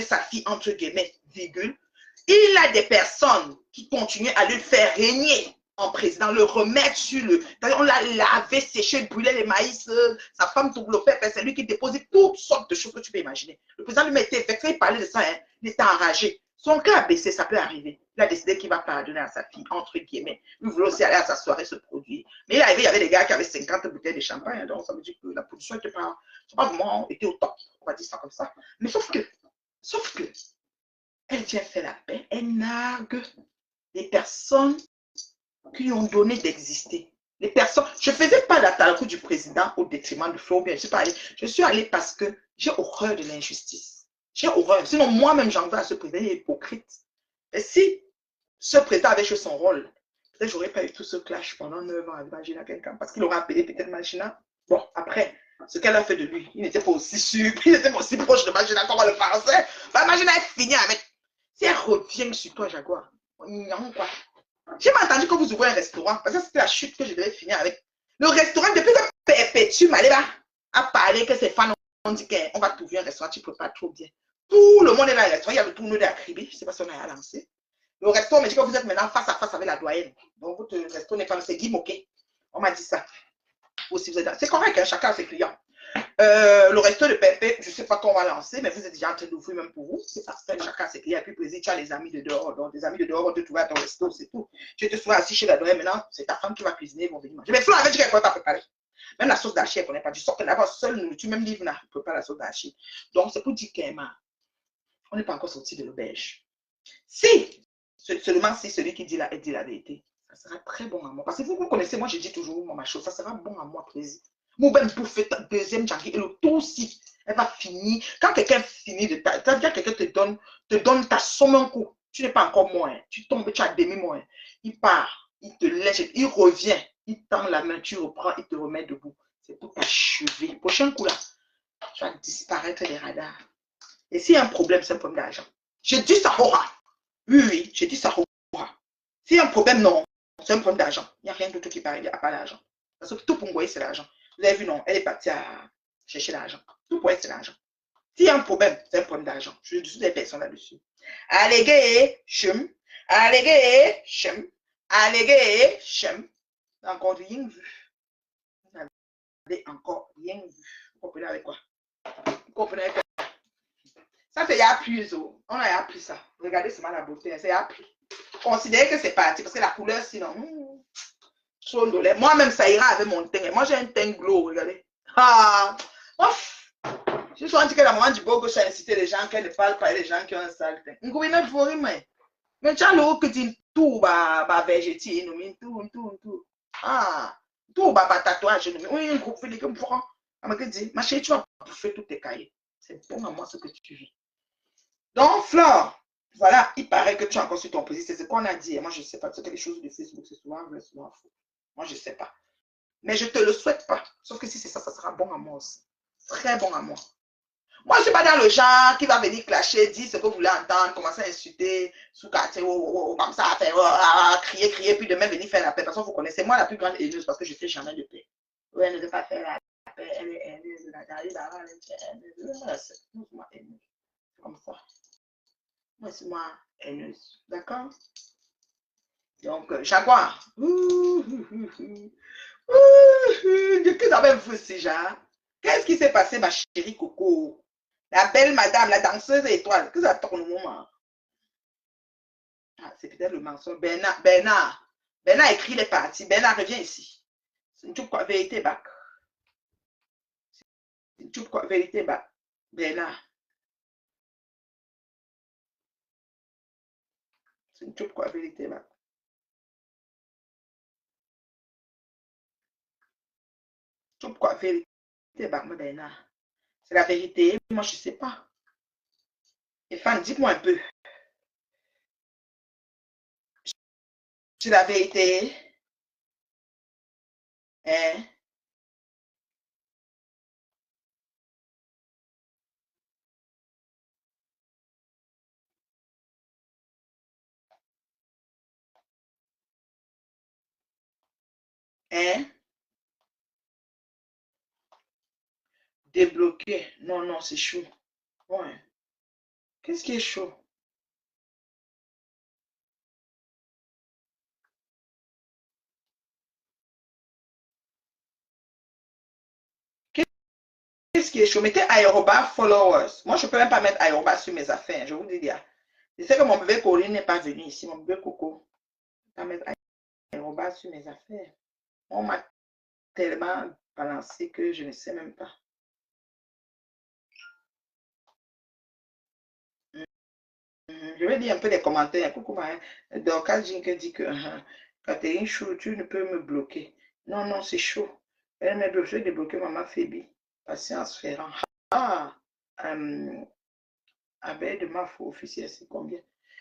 sa fille, entre guillemets, virgule, il a des personnes qui continuent à le faire régner en président, le remettre sur le... On l'a lavé, séché, brûlé les maïs, sa femme double-fait, c'est lui qui dépose toutes sortes de choses que tu peux imaginer. Le président lui mettait vexé, il parlait de ça, hein, il était enragé. Son cœur a baissé, ça peut arriver. Il a décidé qu'il va pardonner à sa fille, entre guillemets. Il voulait aussi aller à sa soirée se produire. Mais il arrivé, il y avait des gars qui avaient 50 bouteilles de champagne, donc ça veut dire que la production n'était pas vraiment été au top, on va dire ça comme ça. Mais sauf que, elle vient faire la paix, elle nargue les personnes qui lui ont donné d'exister. Les personnes, je ne faisais pas la talcou du président au détriment de Flo, je suis allée parce que j'ai horreur de l'injustice. J'ai horreur. Sinon, moi-même, j'en veux à ce président, il est hypocrite. Et si ce président avait joué son rôle, peut-être j'aurais pas eu tout ce clash pendant 9 ans avec Magina quelqu'un, parce qu'il aurait appelé peut-être Magina. Bon, après, ce qu'elle a fait de lui, il n'était pas aussi sûr, il n'était pas aussi proche de Magina comme on le pensait. Bah, Magina est fini avec. Si elle revient sur toi, Jaguar, non, quoi. J'ai pas entendu que vous ouvrez un restaurant, parce que c'était la chute que je devais finir avec. Le restaurant, depuis que Perpétue Maléba a parlé que ses fans ont dit qu'on va trouver un restaurant, tu ne peux pas trop bien. Tout le monde est dans le restaurant, il y a le tournoi d'Acribi, je ne sais pas si on a lancé. Le restaurant me dit que vous êtes maintenant face à face avec la doyenne. Donc, votre restaurant n'est pas, c'est Guy Moquet. On m'a dit ça. C'est correct, hein, chacun a ses clients. Le resto de Pépé, je ne sais pas quand on va lancer, mais vous êtes déjà en train d'ouvrir même pour vous. C'est parce que chacun a ses clients. Et puis, président, tu as les amis de dehors. Donc, des amis de dehors vont te trouver à ton resto, c'est tout. Tu te souviens assis chez la doyenne. Maintenant, c'est ta femme qui va cuisiner, ils vont venir manger. Mais Flo avait dit qu'elle ne pouvait pas préparer. Même la sauce d'archi, elle ne connaît pas. Du sort qu'elle n'a seule nourriture, même livre n'a pas la sauce d'archi. Donc, c'est pour dire qu'Emma, on n'est pas encore sorti de l'auberge. Si, seulement si celui qui dit dit la vérité, ça sera très bon à moi. Parce que vous connaissez, moi je dis toujours ma chose, ça sera bon à moi, plaisir. Mon ben bouffer ta deuxième janvier et le tout aussi, elle va finir. Quand quelqu'un finit de ta, quand quelqu'un te donne ta somme un coup, tu n'es pas encore moins, tu tombes, tu as demi moins. Il part, il te lèche, il revient, il tend la main, tu reprends, il te remet debout. C'est pour t'achever. Prochain coup là, tu vas disparaître des radars. Et s'il y a un problème, c'est un problème d'argent. Je dis ça, aura. Oui, j'ai dit ça. S'il y a un problème, non. C'est un problème d'argent. Il n'y a rien d'autre qui parle à part l'argent. Parce que tout pour moi, c'est l'argent. Vous avez vu, non, elle est partie à chercher l'argent. Tout pour elle, c'est l'argent. S'il y a un problème, c'est un problème d'argent. Je suis des personnes là-dessus. Allégué, chum. Allégué, chum. Allégué, chum. Encore rien vu. Vous n'avez encore rien vu. Vous comprenez avec quoi? Vous comprenez avec quoi? Ça, c'est ya plus. On a appris ça. Regardez seulement la beauté. C'est ya plus. Considérez que c'est parti parce que la couleur, sinon, moi-même, ça ira avec mon teint. Moi, j'ai un teint glow, regardez. Ah, ouf. Je suis dit que la maman du beau gauche a incité les gens qui ne parlent pas et les gens qui ont un sale teint. Mais tu as le que tu tout, bah, végétine, tout. Ah, tout, bah, tatouage. Oui, un groupe, Philippe, me prend. Elle m'a dit, ma chérie, tu vas bouffer tous tes cahiers. C'est bon à moi ce que tu vis. Donc, Flore, voilà, il paraît que tu es encore sur ton position. C'est ce qu'on a dit. Moi, je ne sais pas. C'est quelque chose de Facebook. C'est souvent vrai, souvent faux. Moi, je ne sais pas. Mais je ne te le souhaite pas. Sauf que si c'est ça, ça sera bon à moi aussi. Très bon à moi. Moi, je ne suis pas dans le genre qui va venir clasher, dire ce que vous voulez entendre, commencer à insulter, sous quartier, comme ça, à faire, crier, puis demain venir faire la paix. De toute façon, vous connaissez moi la plus grande haineuse parce que je ne fais jamais de paix. Oui, elle ne veut pas faire la paix. Elle est haineuse. C'est comme ça. Moi, c'est moi haineuse. D'accord? Donc, Jaguar. Que avez-vous déjà? Qu'est-ce qui s'est passé, ma chérie Coco? La belle madame, la danseuse étoile. Que ça tourne au moment? Ah, c'est peut-être le mensonge. Bernard écrit les parties. Bernard, reviens ici. C'est une toute quoi, vérité bac. C'est une toute quoi, vérité bac. Bernard. C'est une toute quoi, vérité bac. Toute quoi, vérité bac, Bernard. C'est la vérité. Moi, je ne sais pas. Et Fan, dis-moi un peu. C'est la vérité. Hein? Hein? Débloqué. Non, c'est chou. Ouais. Qu'est-ce qui est chaud? Qu'est-ce qui est chaud? Mettez aérobas followers. Moi, je ne peux même pas mettre aérobas sur mes affaires. Je vous dis déjà. Je sais que mon bébé Corinne n'est pas venu ici. Mon bébé Coco. Je ne peux pas mettre aérobas sur mes affaires. On m'a tellement balancé que je ne sais même pas. Je vais dire un peu des commentaires. Coucou, donc, quand Jinke dit que Catherine Chou, tu ne peux me bloquer. Non, non, c'est chaud. Elle m'a bloqué, débloquer Maman Phoebe. Patience Ferrand. Ah, abeille de mafia officielle, c'est combien?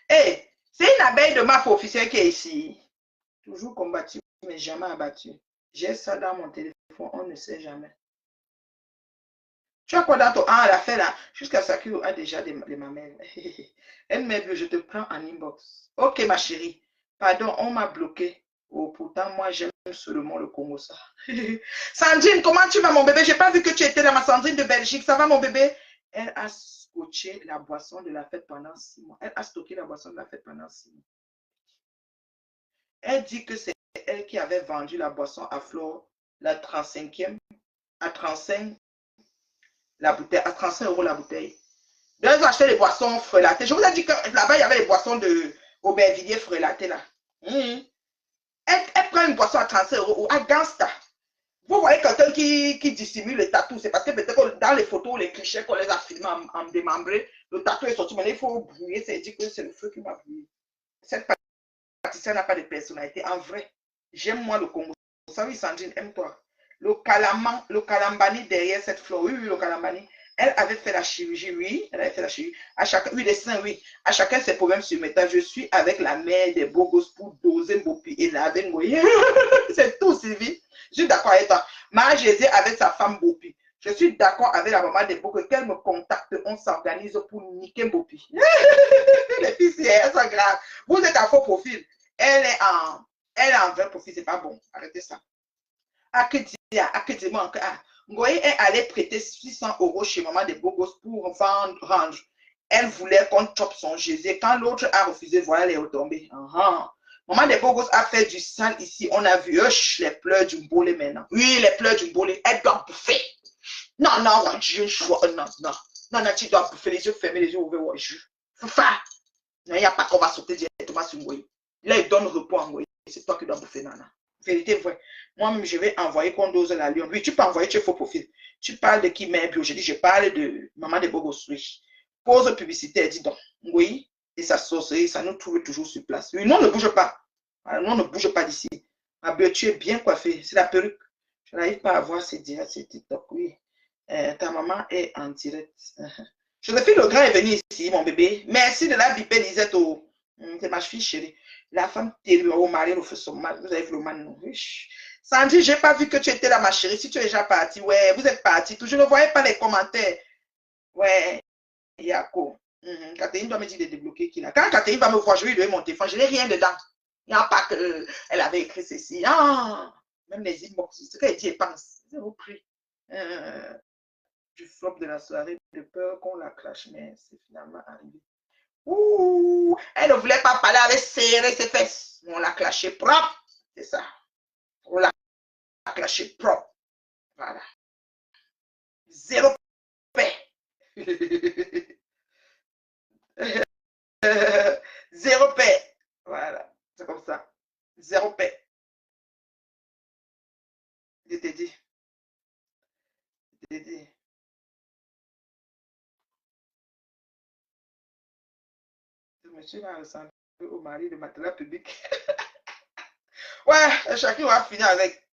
Hé, hey, c'est une abeille de mafia officielle qui est ici. Toujours combattu, mais jamais abattu. J'ai ça dans mon téléphone, on ne sait jamais. Tu as quoi dans ton... Ah, elle a fait là. Jusqu'à ça qu'il a déjà des mamelles. Elle m'a dit, je te prends en inbox. Ok, ma chérie. Pardon, on m'a bloqué. Oh, pourtant, moi, j'aime seulement le Congo, ça. Sandrine, comment tu vas, mon bébé? J'ai pas vu que tu étais dans ma Sandrine de Belgique. Ça va, mon bébé? Elle a scotché la boisson de la fête pendant 6 mois. Elle a stocké la boisson de la fête pendant 6 mois. Elle dit que c'est elle qui avait vendu la boisson à Flore, la 35e, à 35 la bouteille, à 35 € la bouteille. Donc, ils ont acheté les boissons frelatées. Je vous ai dit que là-bas, il y avait les boissons de Aubervilliers frelatées là. Elle prend une boisson à 35 € ou à Gangsta. Vous voyez quelqu'un qui dissimule le tatou, c'est parce que peut-être que dans les photos, les clichés qu'on les a filmés en démembré, le tatou est sorti, mais il faut brouiller, c'est dit que c'est le feu qui m'a brûlé. Cette pâtissière n'a pas de personnalité. En vrai, j'aime moi le Congo. Ça oui, Sandrine, aime-toi. Le calambani derrière cette fleur, oui, le calambani. Elle avait fait la chirurgie, oui, elle avait fait la chirurgie. À chacun, oui, les seins, oui. À chacun ses problèmes sur métal. Je suis avec la mère des beaux gosses pour doser Bopi et laver Ngoye. C'est tout, Sylvie. Je suis d'accord avec toi. Ma Jésus avec sa femme Bopi. Je suis d'accord avec la maman des beaux gosses. Qu'elle me contacte, on s'organise pour niquer Bopi. Les filles, elles sont graves. Vous êtes en faux profil. Elle est en vrai profil, c'est pas bon. Arrêtez ça. Ngoye est allé prêter 600 € chez maman des beaux gosses pour rendre. Elle voulait qu'on chope son Jésus. Quand l'autre a refusé, voilà les retombées. Maman des beaux gosses a fait du sang ici. On a vu les pleurs du bolé maintenant. Oui, les pleurs du bolé. Elle doit bouffer. Non, non, non, non, tu dois bouffer les yeux fermés, les yeux ouverts. Fufa. Il n'y a pas qu'on va sauter directement sur Ngoye. Là, il donne repos à Ngoye. C'est toi qui dois bouffer, nana. Vérité vraie. Moi-même, je vais envoyer qu'on dose la lionne. Oui, tu peux envoyer, tu es faux profil. Tu parles de qui mère bio. Je dis, je parle de maman de Bogos. Oui. Pause publicitaire, dis donc. Oui. Et sa sorcellerie, ça nous trouve toujours sur place. Oui, non, ne bouge pas. Non, ne bouge pas d'ici. Ma bio, tu es bien coiffée. C'est la perruque. Je n'arrive pas à voir ces TikTok. Oui. Ta maman est en direct. Joséphine Legrand est venue ici, mon bébé. Merci de la bipée, Lisette. C'est ma fille chérie. La femme terrible au mari, fait son mal. Vous avez vu le mal, non? Sandy, je n'ai pas vu que tu étais là, ma chérie. Si tu es déjà partie, ouais, vous êtes partie. Je ne voyais pas les commentaires. Ouais, Yako. Catherine doit me dire de débloquer qui là. Quand Catherine va me voir, je vais lui donner mon téléphone. Je n'ai rien dedans. Il n'y a pas qu'elle avait écrit ceci. Ah, même les inbox. Ce qu'elle dit, elle pense. C'est au prix. Du flop de la soirée, de peur qu'on la clash, mais c'est finalement arrivé. Ouh, elle ne voulait pas parler avec serrer ses fesses. On l'a clashé propre. C'est ça. On l'a clashé propre. Voilà. Zéro paix. Zéro paix. Voilà. C'est comme ça. Zéro paix. Je t'ai dit. Je t'ai dit. Ce monsieur va ressembler au mari de matelas public. Ouais, chacun va finir avec.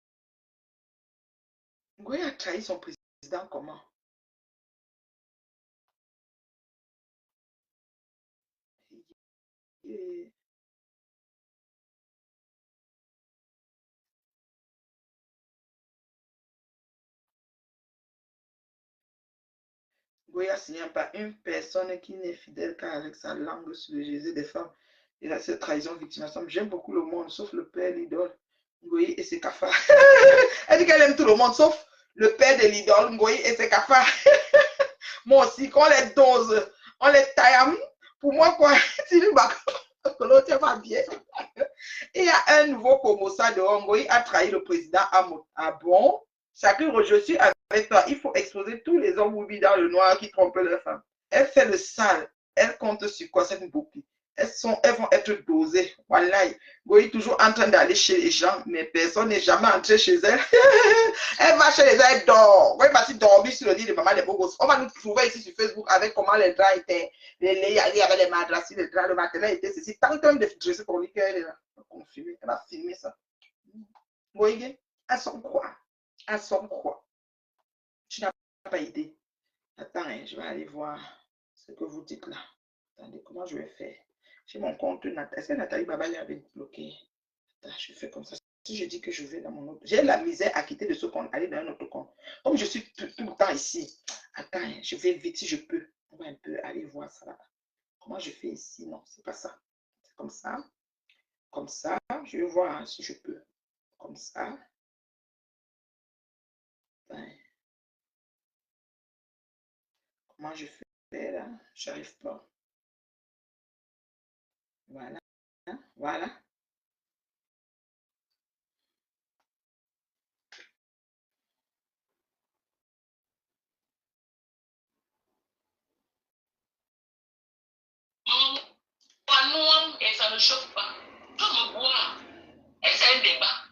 Ngoye a trahi son président comment? Goya signé par une personne qui n'est fidèle qu'avec sa langue sur le Jésus des femmes. Et là, cette trahison victime. J'aime beaucoup le monde, sauf le père, l'idole, Ngoye et ses cafards. Elle dit qu'elle aime tout le monde, sauf le père de l'idole, Ngoye et ses cafards. Moi aussi, qu'on les dose, On les taille. Pour moi, quoi, Sylvie Bako, l'autre va bien. Il y a un nouveau Komosa de Hongo, il a trahi le président à bon. Chacun, je suis avec toi. Il faut exposer tous les hommes oubliés dans le noir qui trompent leurs femmes. Elle fait le sale. Elle compte sur quoi cette boucle? Elles vont être dosées. Voilà. Goyi toujours en train d'aller chez les gens, mais personne n'est jamais entré chez elle. Elle va chez les gens, elle dort. Goyi va dormir sur le lit de maman des beaux gosses. On va nous trouver ici sur Facebook avec comment les draps étaient. Il y avait les madrassis, les draps, le matelas était ceci. Tant de dresser pour lui qu'elle est là. Elle va filmer ça. Goyi, elles sont quoi? Elles sont quoi? Tu n'as pas idée. Attends, hein, je vais aller voir ce que vous dites là. Attendez, comment je vais faire? J'ai mon compte Nathalie. Est-ce que Nathalie Baba l'avait bloqué? Attends, je fais comme ça. Si je dis que je vais dans mon autre... J'ai la misère à quitter de ce compte, aller dans un autre compte. Comme je suis tout le temps ici. Attends, hein, je vais vite si je peux. On va un peu aller voir ça là. Comment je fais ici? Non, c'est pas ça. C'est comme ça. Comme ça. Je vais voir hein, si je peux. Comme ça. Attends. Comment je fais là? J'arrive pas. Voilà. Voilà. Nous, et ça ne choque pas. Je me vois. Et c'est un débat.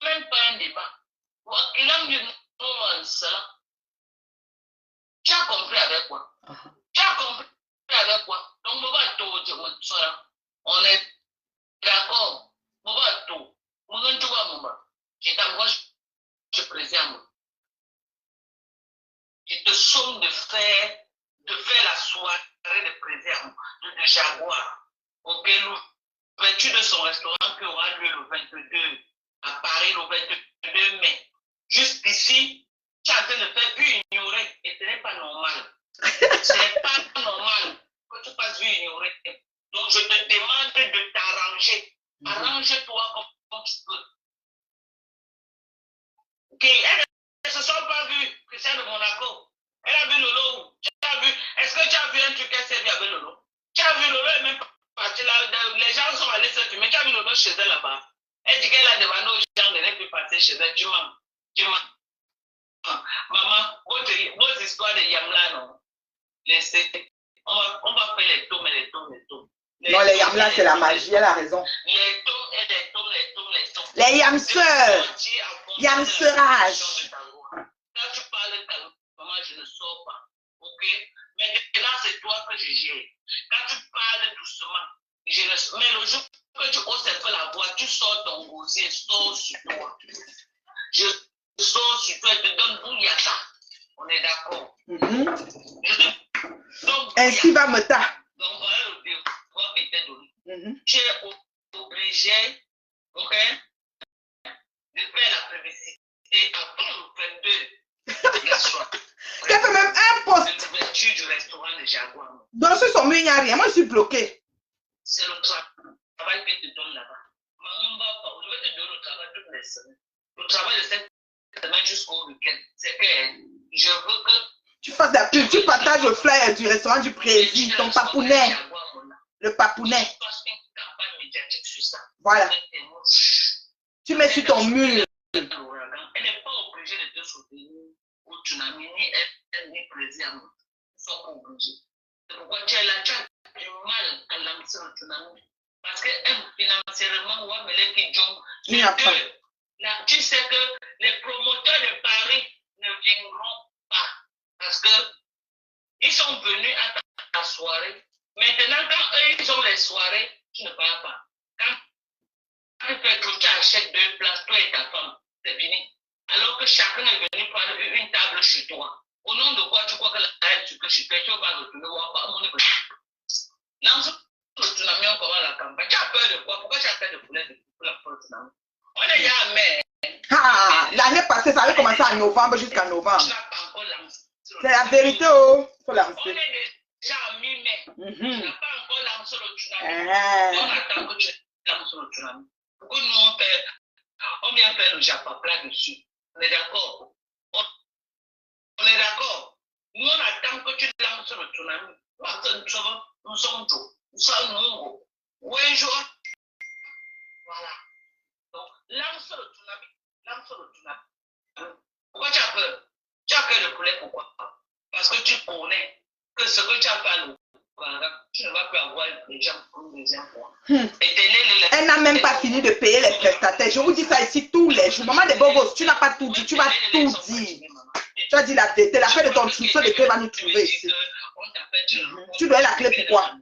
Même pas un débat. Il a mis nous cela. Tu as compris avec quoi? Tu as compris avec quoi? Donc, on va tout cela. On est d'accord. On va tout. On va tout à moi. Je t'envoie, je présente. Je te somme de faire la soirée de préserve de Jaguar. Ok, l'ouverture de son restaurant qui aura lieu le 22 à Paris, le 22 mai. Jusqu'ici, tu es en train de faire ignorer et ce n'est pas normal. Ce n'est pas normal que tu fasses ignorer. Donc, je te demande de t'arranger. Arrange-toi comme tu peux. Ok, elles ne se sont pas vues, Christiane de Monaco. Elle a vu Lolo. Tu as vu? Est-ce que tu as vu un truc qu'elle s'est vu avec Lolo? Tu as vu Lolo, elle est même partie là. Les gens sont allés se filmer. Tu as vu Lolo chez elle là-bas? Elle dit qu'elle a demandé aux gens de ne plus passer chez elle. Tu mens. Maman, vos histoires de Yamla, non? Laissez. On va faire les tomes. Non, les Yamla, c'est la magie, elle a raison. Les tomes. Les Yamseurs. Yamseurage. Quand tu parles de maman, je ne sors pas. Ok? Mais là, c'est toi que je gère. Quand tu parles doucement, mais le jour que tu oses faire la voix, tu sors ton gosier, sors sur toi. Je sors sur toi et te donne bouillata. On est d'accord. Ainsi va me ta. Donc voilà le devoir qui était donné. Tu es obligé, ok, de faire la publicité avant le 22 la soirée. Tu as fait même un poste. L'ouverture du restaurant de Jaguar. Dans ce sommet, il n'y a rien. Moi, je suis bloqué. C'est le travail que tu donnes là-bas. Je vais te donner le travail toutes les semaines. Le travail de cette semaine jusqu'au week-end, c'est que je veux que tu fasses la pub, tu partages le flyer du restaurant du président, ton papounet. Le papounet. Tu fasses une campagne médiatique sur ça. Voilà. Tu mets sur ton mur. Elle n'est pas obligée de te soutenir au tsunami, ni elle, ni président. Ils sont pas obligés. C'est pourquoi tu es là, tu as du mal à lancer le tsunami. Parce que financièrement, on va mêler qui jong. Tu sais que les promoteurs de Paris ne viendront pas. Parce que ils sont venus à ta soirée. Maintenant, quand eux, ils ont les soirées, tu ne parles pas. Quand tu achètes 2 places, toi et ta femme, c'est fini. Alors que chacun est venu prendre une table chez toi. Au nom de quoi tu crois que la table, tu peux chez toi, tu vas retourner voir pas mon école. Lance le tsunami, on commence la campagne. Tu as peur de quoi? Pourquoi tu as peur de poulet pour la tsunami? On est déjà à mai. L'année passée, ça avait commencé en novembre jusqu'à novembre. Tu n'as pas encore lancé. C'est la vérité, oh. Il faut lancer. On est déjà en mi-mai. Tu n'as pas encore lancé le tsunami. On attend que tu lances le tsunami. Pourquoi nous, on vient faire le Japapla dessus? On est d'accord? On est d'accord? Nous, on attend que tu lances le tsunami. Nous sommes tous. Oui, jour. Voilà. Donc, lance le tsunami. Lance le tsunami. Pourquoi tu as peur? Tu as peur de poulet, pourquoi? Parce que tu connais que ce que tu as fait à tu ne vas plus avoir les gens pour une deuxième fois. Elle n'a même pas fini de payer les prestataires. Je vous dis ça ici tous les jours. Maman des bobos, tu n'as pas tout dit. Tu vas tout dire. Tu as dit la vérité. La fête de ton trousseau de clé va nous trouver ici. Tu dois la clé pourquoi?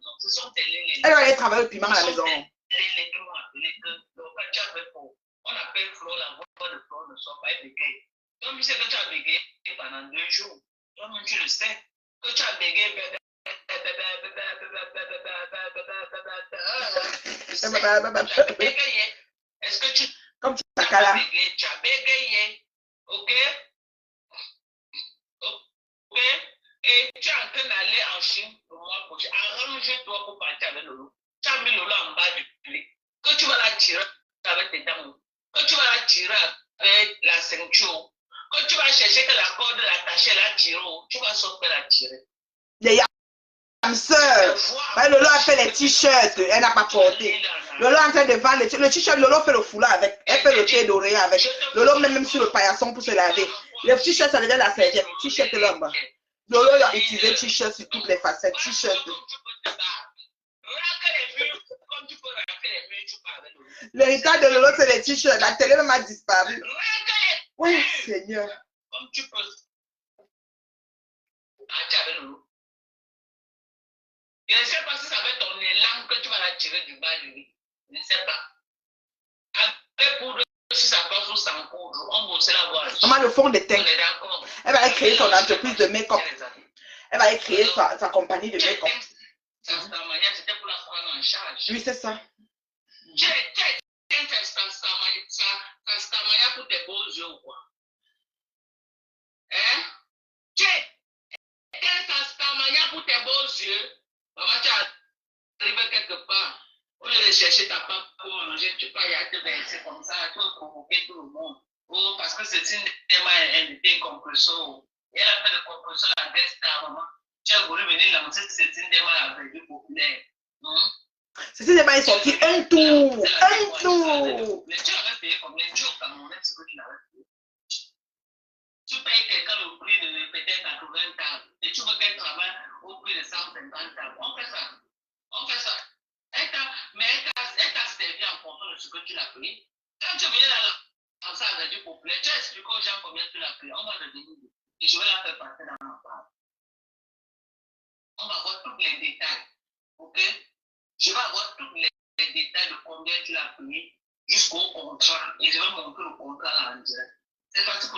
Elle va aller travailler au piment à la maison. On appelle Flo, la voix de Flo ne soit pas bégayée. Donc, tu sais que tu as bégayé pendant 2 jours. Toi-même, tu le sais. Que tu as bégayé. Est-ce que tu comme tu as bégayé? Ok? Ok? Et tu es en train d'aller en Chine le mois prochain. Arrange-toi pour partir avec Lolo. Tu as mis Lolo en bas du lit. Que tu vas la tirer avec tes dents. Que tu vas la tirer avec la ceinture. Que tu vas chercher que la corde l'attacher, la tirer. Tu vas sauter la tirer. Les sœurs. Lolo a fait les t-shirts. Elle n'a pas porté. Lolo est en train de vendre le t-shirt. Lolo fait le foulard avec. Elle fait le thé doré avec. Lolo met même sur le paillasson pour se laver. Le t-shirt, ça devient la serviette. T-shirt là-bas. Lolo a utilisé t-shirt sur toutes les facettes. T-shirt. L'héritage de Lolo, c'est les t-shirts. La télé même a disparu. Oui, Seigneur. Comme tu peux. Je ne sais pas si ça va être ton élan que tu vas la tirer du bas du lit. Je ne sais pas. Après, pour si ça passe ou sans poudre, on va la voir. Maman, le fond des teintes. Elle va créer son entreprise de make-up. Elle va créer sa compagnie de make-up. C'était pour la prendre en charge. Oui, c'est ça. Tu as pour tes beaux yeux ou quoi? Hein? Tu as pour tes beaux yeux. Maman, tu arrives quelque part. Au lieu de chercher ta part pour manger, tu peux y aller te verser comme ça, tu vas provoquer tout le monde. Oh, parce que c'est une invité compression. Et elle a fait le compression à la guest maman. Tu as voulu venir lancer cette déma à la vie populaire. C'est une déma est sorti un tour. Un tour. Mais tu avais payé combien? Tu as au Cameroun, ce que tu l'avais payé. Tu payes quelqu'un le prix de peut-être 80 tables. Et tu veux qu'elle travaille au prix de 150 tables. On fait ça. On fait ça. Mais elle t'a servi en fonction de ce que tu l'as payé. Quand tu viens dans la salle de populaire, tu expliques aux gens combien tu l'as payé. On va devenir. Et je vais la faire passer dans ma part. On va voir tous les détails. Ok? Je vais avoir tous les détails de combien tu l'as payé jusqu'au contrat. Et je vais montrer le contrat là en direct. C'est parce que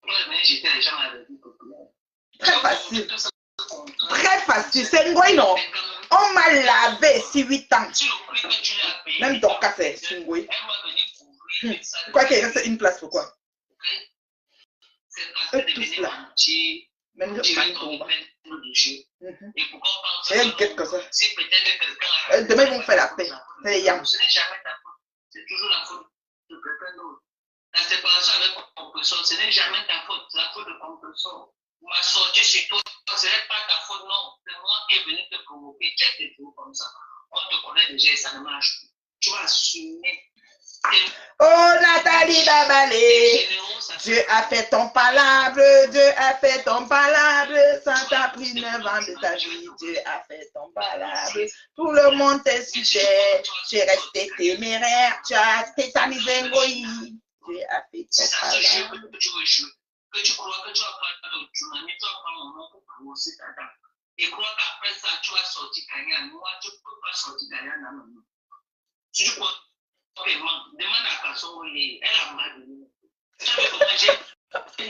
pour venir jeter les gens à la vie populaire. Très facile. Très facile. C'est Ngoï, non? On m'a lavé ici 8 ans. Même ton cas, c'est Ngoï. Pourquoi qu'il reste une place? Pourquoi? Eux tous là. Même le Manitoba. C'est un guette comme ça. Demain, ils vont faire la paix. C'est les yams. C'est toujours la faute de quelqu'un d'autre. La séparation avec compulsion, ce n'est jamais ta faute, c'est la faute de compulsion. Ma sortie chez toi, ce n'est pas ta faute, non. C'est moi qui est venu te provoquer, tu as été tout comme ça. On te connaît déjà et ça ne marche plus. Tu vas assumer. Oh Nathalie Babalé, Dieu a fait ton palabre, Dieu a fait ton palabre, ça t'a pris 9 ans de ta vie, Dieu a fait ton palabre, tout le monde t'est sujet, tu es resté téméraire, tu as tétanisé Ngoï, Dieu a fait ton palabre. Que tu crois que tu vas prendre le tsunami, tu vas prendre mon nom pour prononcer ta dame. Et crois qu'après ça, tu vas sortir gagnant. Moi, tu ne peux pas sortir gagnant dans le nom. Si tu crois, demande à Kasson, elle a mal de nous. Tu savais comment j'ai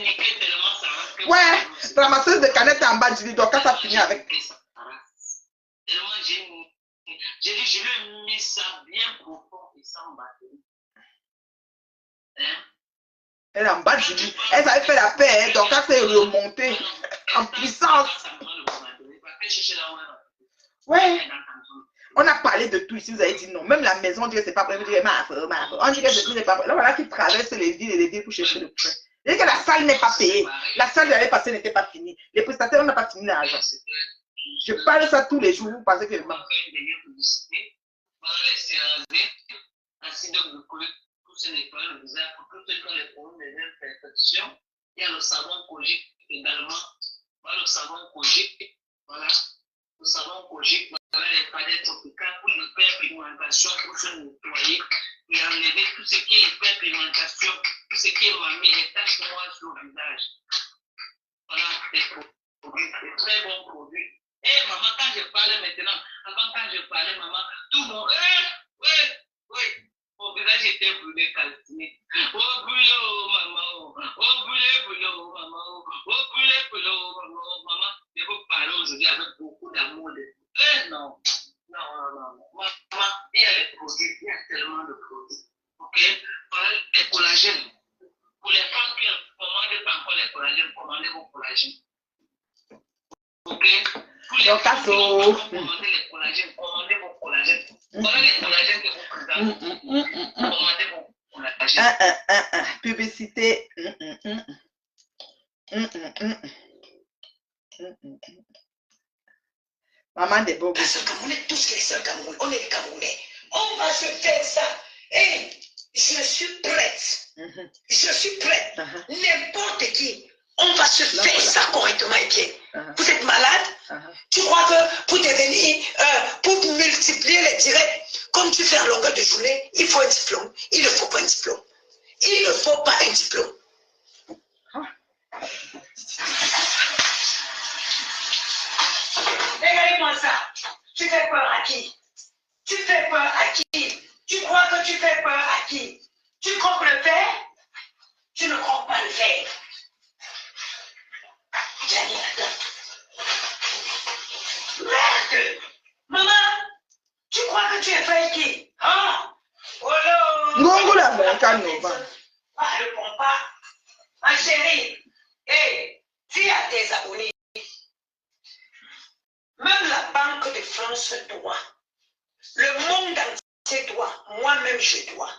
niqué tellement ça. Ouais, la masseuse de canette en bas du lit, donc quand ça finit avec. Tellement j'ai dit, je lui ai mis ça bien profond et sans batterie. Hein? Elle est en bas du lit. Elle avait fait la paix, hein, donc elle s'est remontée en puissance. Ouais. On a parlé de tout ici, vous avez dit non. Même la maison, on dit que c'est pas prêt. Vous dites, on dit que c'est tout, c'est pas prêt. Là, voilà qui traverse les villes et les villes pour chercher le prêt. Et que la salle n'est pas payée. La salle de l'année passée n'était pas finie. Les prestataires n'ont pas fini l'argent. Je parle de ça tous les jours, vous pensez que je mens. Voilà les CRD, ainsi de beaucoup, tout ce n'est pas le visage, pour tous ceux qui ont les problèmes des imperfections. Il y a le savon Kojic également. Voilà le savon Kojic. Voilà. Le savon Kojic, voilà les paillettes tropicales pour l'hyperpigmentation, pour se nettoyer et enlever tout ce qui est hyperpigmentation, tout ce qui est mamie, les taches noires sur le visage. Voilà des produits, des très bons produits. Eh, maman, quand je parlais maintenant, avant quand je parlais, maman, tout mon. Oui. Mon visage était brûlé, calciné. Oh, brûlé, oh, maman. Oh, brûlé, oh, maman. Oh, brûlé, oh, maman. Maman, je veux parler aujourd'hui avec beaucoup d'amour. Eh, non. Non. Maman, il y a les produits, il y a tellement de produits. Ok? Voilà les collagènes. Pour les femmes qui ne commandent pas encore les collagènes, commandez vos collagènes. Ok? Donc, ça, commandez les collagènes, commandez vos collagènes. Voilà les collagènes que vous présentez. Commandez vos collagènes. Publicité. Maman des beaux. On est tous les seuls Camerounais. On est les Camerounais. On va se faire ça. Et je suis prête. Je suis prête. N'importe qui. On va se faire ça correctement et bien. Vous êtes malade? Tu crois que pour devenir, pour multiplier les directs, comme tu fais en longueur de journée, il faut un diplôme. Il ne faut pas un diplôme. Il ne faut pas un diplôme. Regardez-moi ça. Tu fais peur à qui? Tu fais peur à qui? Tu crois que tu fais peur à qui? Tu croques le fer? Tu ne croques pas le fer. J'allais là-dedans. Merde! Maman, tu crois que tu es fait qui? Hein? Oh là! Non, la calme pas. Ah, réponds pas. Ma chérie, hey, dis à tes abonnés. Même la Banque de France doit. Le monde entier doit. Moi-même, je dois.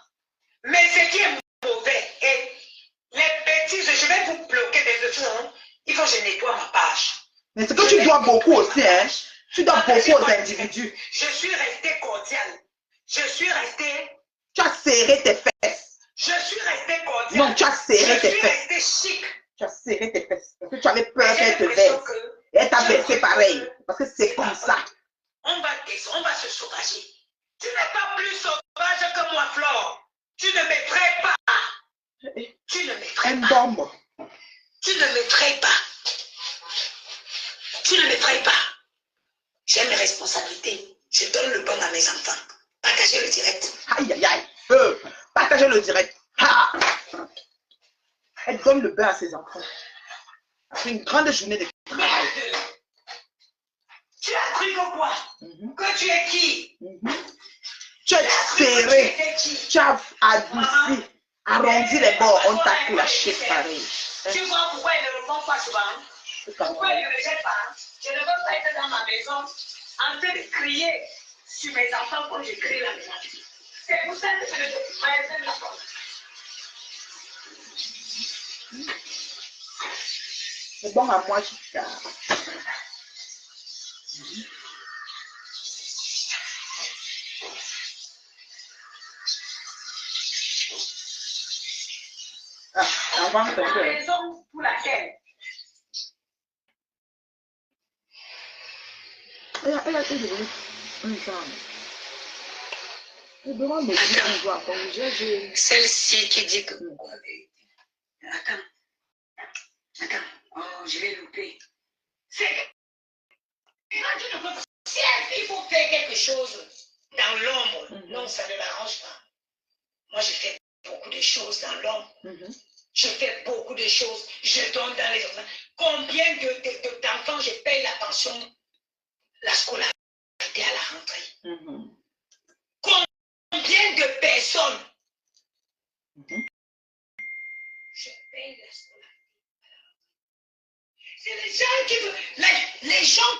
Mais ce qui est mauvais est les bêtises. Je vais vous bloquer des leçons. Il faut que je nettoie ma page. Mais c'est que tu dois beaucoup aussi, hein. Tu dois beaucoup aux individus. Je suis restée cordiale. Je suis restée. Tu as serré tes fesses. Je suis restée cordiale. Non, tu as serré tes fesses. Je suis restée chic. Tu as serré tes fesses. Parce que tu avais peur qu'elle te verse. Et elle t'a versé pareil. Parce que c'est comme ça. On va se sauvager. Tu n'es pas plus sauvage que moi, Flore. Tu ne m'effraies pas. Tu ne m'effraies pas. Bombe. Tu ne m'effraies pas. Tu ne m'effraies pas. J'ai mes responsabilités. Je donne le bon à mes enfants. Partagez le direct. Aïe, aïe, aïe. Partagez le direct. Ha! Elle donne le bain à ses enfants. Après une grande journée de travail. Tu as cru que quoi? Que tu es qui? Tu as serré. Tu as adouci. Arrondi les bords. On t'a clasché pareil. Tu vois pourquoi il ne répond pas souvent? Pourquoi il ne rejette pas? Je ne veux pas être dans ma maison en train de crier sur mes enfants comme je crie la maison. C'est pour ça que je ne veux pas être là. C'est bon à moi, Chica. Avant, c'est La raison pour laquelle elle a été devenue une femme. Je demande de dire qu'on doit corriger. Celle-ci qui dit que... Attends. Oh, je vais louper. C'est... Si il faut faire quelque chose dans l'ombre, non, ça ne m'arrange pas. Moi, je fais beaucoup de choses dans l'ombre. Je fais beaucoup de choses. Je donne dans les ordres. Combien d'enfants je paye la pension, la scolarité à la rentrée? Combien de personnes je paye la scolarité à la rentrée? C'est les gens qui veulent. Les gens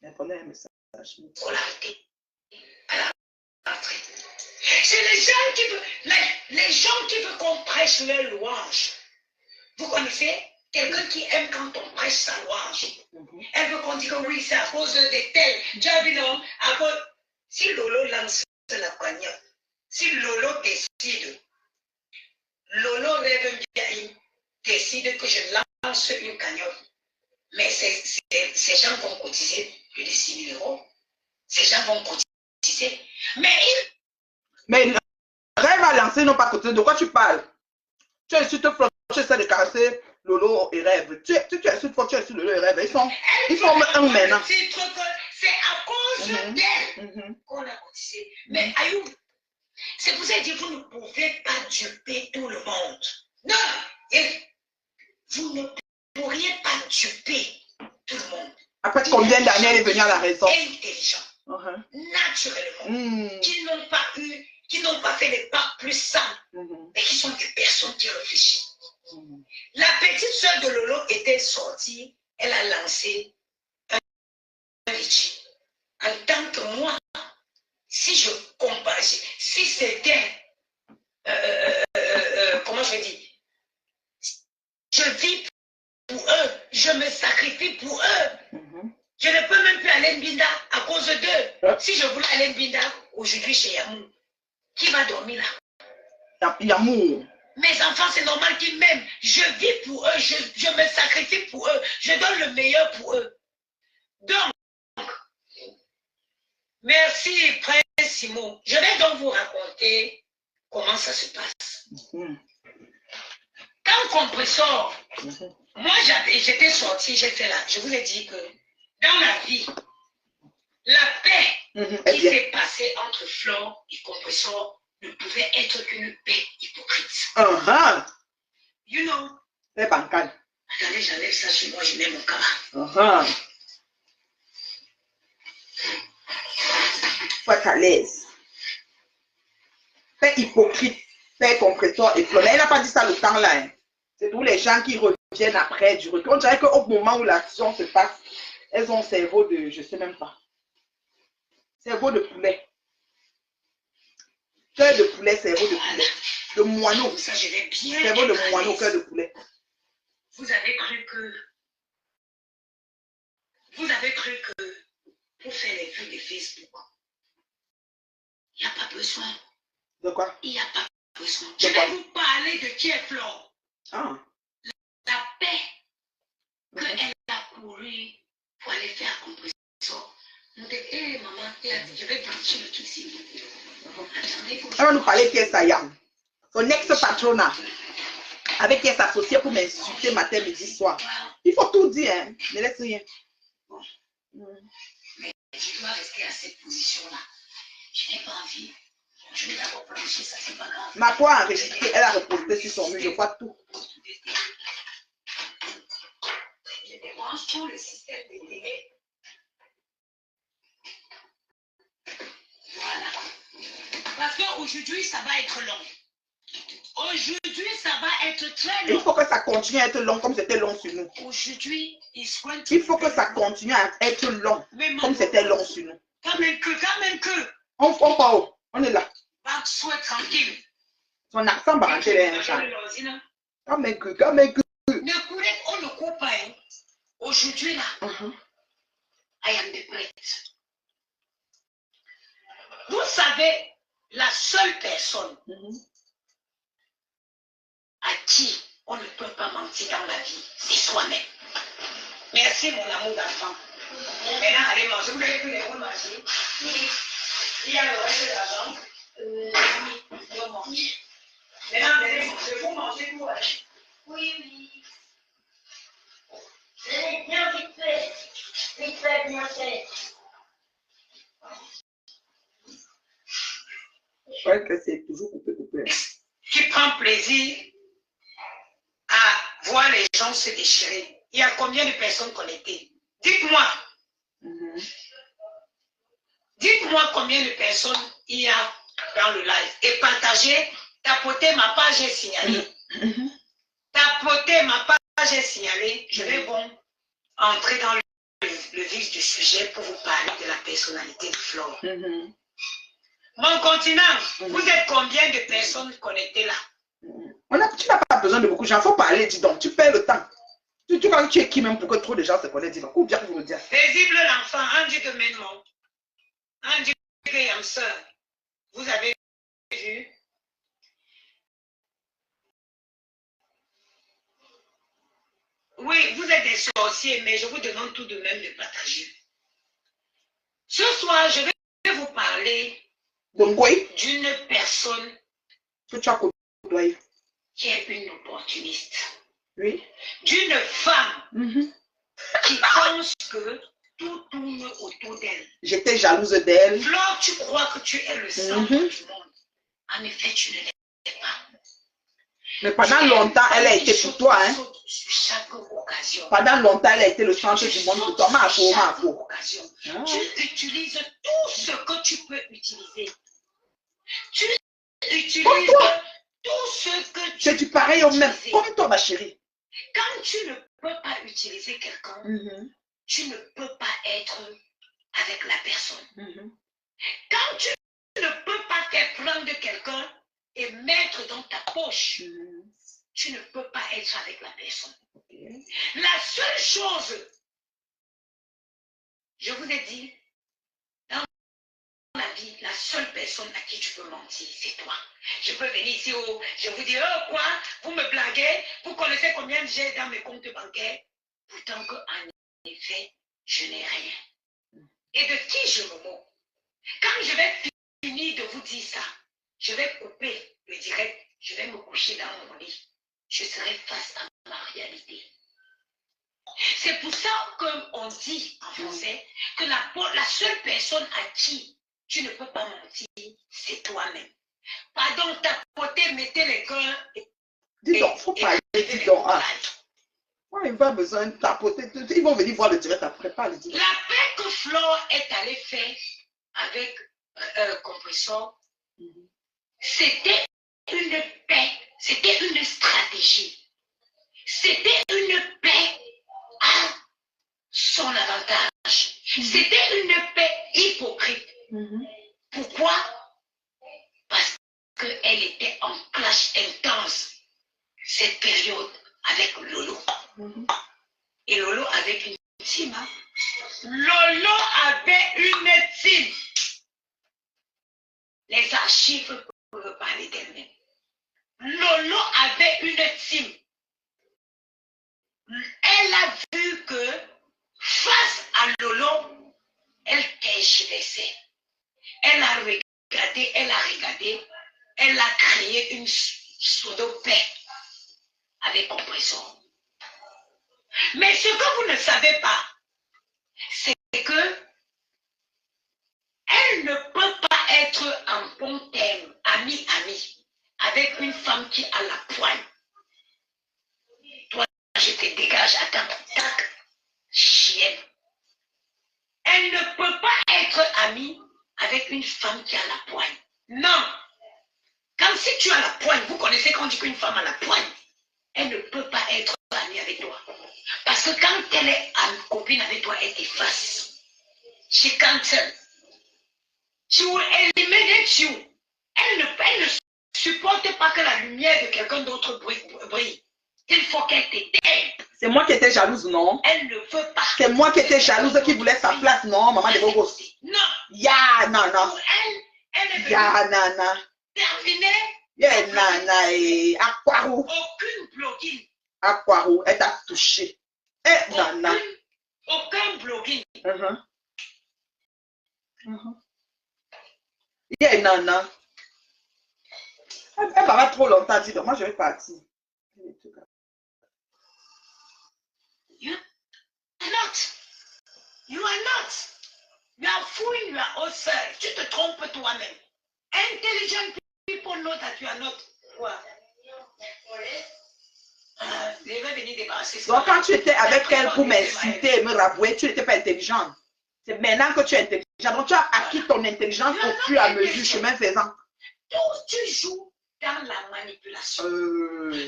Attendez un message. Scolarité à la rentrée. C'est les gens qui veulent qu'on prêche leur louange. Vous connaissez quelqu'un qui aime quand on prêche sa louange. Elle veut qu'on dise que oui, c'est à cause de tel. Tu as vu, non? À cause... Si Lolo lance la cagnotte, si Lolo décide, Lolo rêve bien, décide que je lance une cagnotte, mais ces gens vont cotiser plus de 6 000 euros. Ces gens vont cotiser. Mais rêve à lancer, non pas cotiser. De quoi tu parles? Tu es sur te flotter, tu essaies de caresser Lolo et Rêve. Tu es sur Lolo et Rêve. Ils forment un maintenant. C'est à cause d'elle qu'on a cotisé. Mais Ayoub, c'est pour ça que vous ne pouvez pas duper tout le monde. Non, vous ne pourriez pas duper tout le monde. Après combien d'années elle est venue à la raison? Intelligent, naturellement, qui n'ont pas fait les pas plus simples, mais qui sont des personnes qui réfléchissent. La petite soeur de Lolo était sortie, elle a lancé un litchi. En tant que moi, si je compare, si c'était, comment je dis, je vis pour eux, je me sacrifie pour eux. Je ne peux même plus aller à Mbinda à cause d'eux. Si je voulais aller à Mbinda aujourd'hui chez Yamou, qui va dormir là? Yamou. Mes enfants, c'est normal qu'ils m'aiment. Je vis pour eux, je me sacrifie pour eux, je donne le meilleur pour eux. Donc, merci, Prince Simon. Je vais donc vous raconter comment ça se passe. Quand Compressor, moi j'étais sortie, j'ai fait là, je vous ai dit que dans la vie, la paix qui s'est passée entre Flore et Compressor ne pouvait être qu'une paix hypocrite. You know. C'est bancal. Attendez, j'enlève ça sur moi, je mets mon cabas. Faut être à l'aise. Paix hypocrite, paix Compressor et Flore. Mais elle n'a pas dit ça le temps là. Hein. C'est tous les gens qui reviennent après du retour. On dirait qu'au moment où l'action se passe, elles ont un cerveau de, je ne sais même pas. Cerveau de poulet. Cœur de poulet, cerveau de poulet. De moineau. Ça, je vais bien. Cerveau de moineau, cœur de poulet. Vous avez cru que pour faire les vues de Facebook, il n'y a pas besoin. De quoi? Il n'y a pas besoin. Je vais vous parler de qui est Flore. La paix qu'elle a couru pour aller faire Compressor. Nous disons, maman, je vais brancher le truc ici. Elle va nous parler qui est Sayam. Son ex-patronat. Avec qui elle s'associe pour m'insulter matin, midi, soir. Il faut tout dire, hein. Ne laisse rien. Mais je dois rester à cette position-là. Je n'ai pas envie. Je vais d'abord brancher ça, c'est pas grave. Ma toi a enregistré, elle a reposté sur son mur, je vois tout. Je débranche tout le système de télé. Voilà. Parce qu'aujourd'hui, ça va être long. Aujourd'hui, ça va être très long. Il faut que ça continue à être long comme c'était long sur nous. Aujourd'hui, il faut que ça continue à être long comme c'était long sur nous. Quand même que. On est là. Sois tranquille. Son accent va rentrer les gens. Quand même que. Ne courez, on ne court pas. Hein. Aujourd'hui, là, I am the bread. Vous savez, la seule personne à qui on ne peut pas mentir dans la vie, c'est soi-même. Merci, mon amour d'enfant. Maintenant, allez manger. Vous voulez que les vous manger? Il y a le reste de l'argent. Oui, je dois manger. Maintenant, allez manger. Vous mangez tout. Oui. Bien vite fait, bien fait. Je crois que c'est toujours coupé. Qui prend plaisir à voir les gens se déchirer. Il y a combien de personnes connectées? Dites-moi. Dites-moi combien de personnes il y a dans le live. Et partagez, tapotez ma page et signalez. Tapotez ma page et signalez. Je vais bon entrer dans le vif du sujet pour vous parler de la personnalité de Flore. Mon continent, vous êtes combien de personnes connectées là? Tu n'as pas besoin de beaucoup de gens. Il faut parler, dis donc. Tu perds le temps. Tu crois que tu es qui même pour que trop de gens se connaissent, dis donc. Ou bien vous le dire. Paisible l'enfant, un Dieu de Ménon. Un Dieu de Yamseur. Vous avez vu? Oui, vous êtes des sorciers, mais je vous demande tout de même de partager. Ce soir, je vais vous parler d'une personne que tu as côtoyé, qui est une opportuniste. Oui. D'une femme qui pense que tout tourne autour d'elle. J'étais jalouse d'elle. Flore, tu crois que tu es le centre du monde. En effet, tu ne l'es pas. Mais pendant longtemps, elle a été pour toi. Hein? Sur chaque occasion. Pendant longtemps, elle a été le centre du monde pour toi. Tu utilises tout ce que tu peux utiliser. Tu utilises tout ce que tu du pareil au même, comme toi, ma chérie. Quand tu ne peux pas utiliser quelqu'un, tu ne peux pas être avec la personne. Quand tu ne peux pas faire prendre quelqu'un et mettre dans ta poche, tu ne peux pas être avec la personne. La seule chose, je vous ai dit, dans la vie, la seule personne à qui tu peux mentir, c'est toi. Je peux venir ici, je vous dis, oh quoi, vous me blaguez, vous connaissez combien j'ai dans mes comptes bancaires, pourtant qu'en effet, je n'ai rien. Et de qui je me moque? Quand je vais finir de vous dire ça, je vais couper le direct, je vais me coucher dans mon lit. Je serai face à ma réalité. C'est pour ça qu'on dit en français que la seule personne à qui tu ne peux pas mentir, c'est toi-même. Pardon, tapotez, mettez les cœurs. Dis donc, faut parler, dis donc. Il va besoin de tapoter. Ils vont venir voir le direct après. Pas le direct. La paix que Flore est allée faire avec Compressor, c'était une paix, c'était une stratégie. C'était une paix à son avantage. C'était une paix hypocrite. Pourquoi? Parce qu'elle était en clash intense cette période avec Lolo. Et Lolo avec une team. Lolo avait une team. Les archives peuvent parler d'elles-mêmes. Lolo avait une team. Elle a vu que face à Lolo, elle tergiversait. Elle a regardé, elle a créé une pseudo-paix avec Compressor. Mais ce que vous ne savez pas, c'est que elle ne peut pas être en bon terme, ami, avec une femme qui a la poigne. Toi, je te dégage, attends, tac, chienne. Elle ne peut pas être amie avec une femme qui a la poigne. Non. Quand si tu as la poigne, vous connaissez quand on dit qu'une femme a la poigne, elle ne peut pas être amie avec toi. Parce que quand elle est copine avec toi, elle t'efface. She can't tell. She will eliminate you. Elle ne supporte pas que la lumière de quelqu'un d'autre brille. Il faut qu'elle t'éteigne. C'est moi qui étais jalouse, non? Elle ne veut pas. C'est moi qui étais jalouse qui voulait sa place, non, maman de Bogos? Non. Ya, nana. Pour elle est venue nana. terminer. Ya, nana, et Aquarou. Aucune bloguine. Aquarou, elle t'a touché. Eh, nana. Aucun bloguine. Ya, nana. Elle va trop longtemps, dis donc, moi je vais partir. You are not. You are not. You are fooling yourself. Tu te trompes toi-même. Intelligent people know that you are not. Quoi? Je vais venir débarrasser ça. Donc quand tu étais avec elle pour m'insulter et me rabouer, tu n'étais pas intelligente. C'est maintenant que tu es intelligente. Donc tu as acquis ton intelligence au fur et à mesure, chemin faisant. Tu joues dans la manipulation.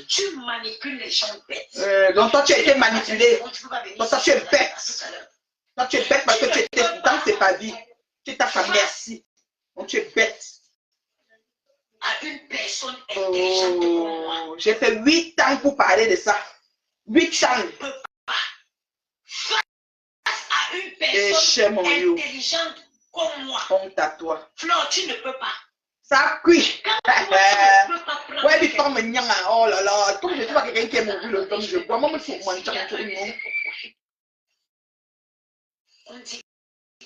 Tu manipules les gens bêtes. Donc toi tu as été manipulé. Donc toi tu es bête. Toi, tu es bête parce que tu étais dans c'est pas vie. Tu t'as pas merci. Donc, tu es bête. À une personne intelligente comme moi. J'ai fait 8 ans pour parler de ça. 8 ans. Face à une personne intelligente comme moi. Honte à toi. Flore, tu ne peux pas. Ça cuit. Ouais, Ouais, il forme nyanga. Oh là là. Comme je vois quelqu'un qui est mobile, le temps je bois. Moi, je suis moins on dit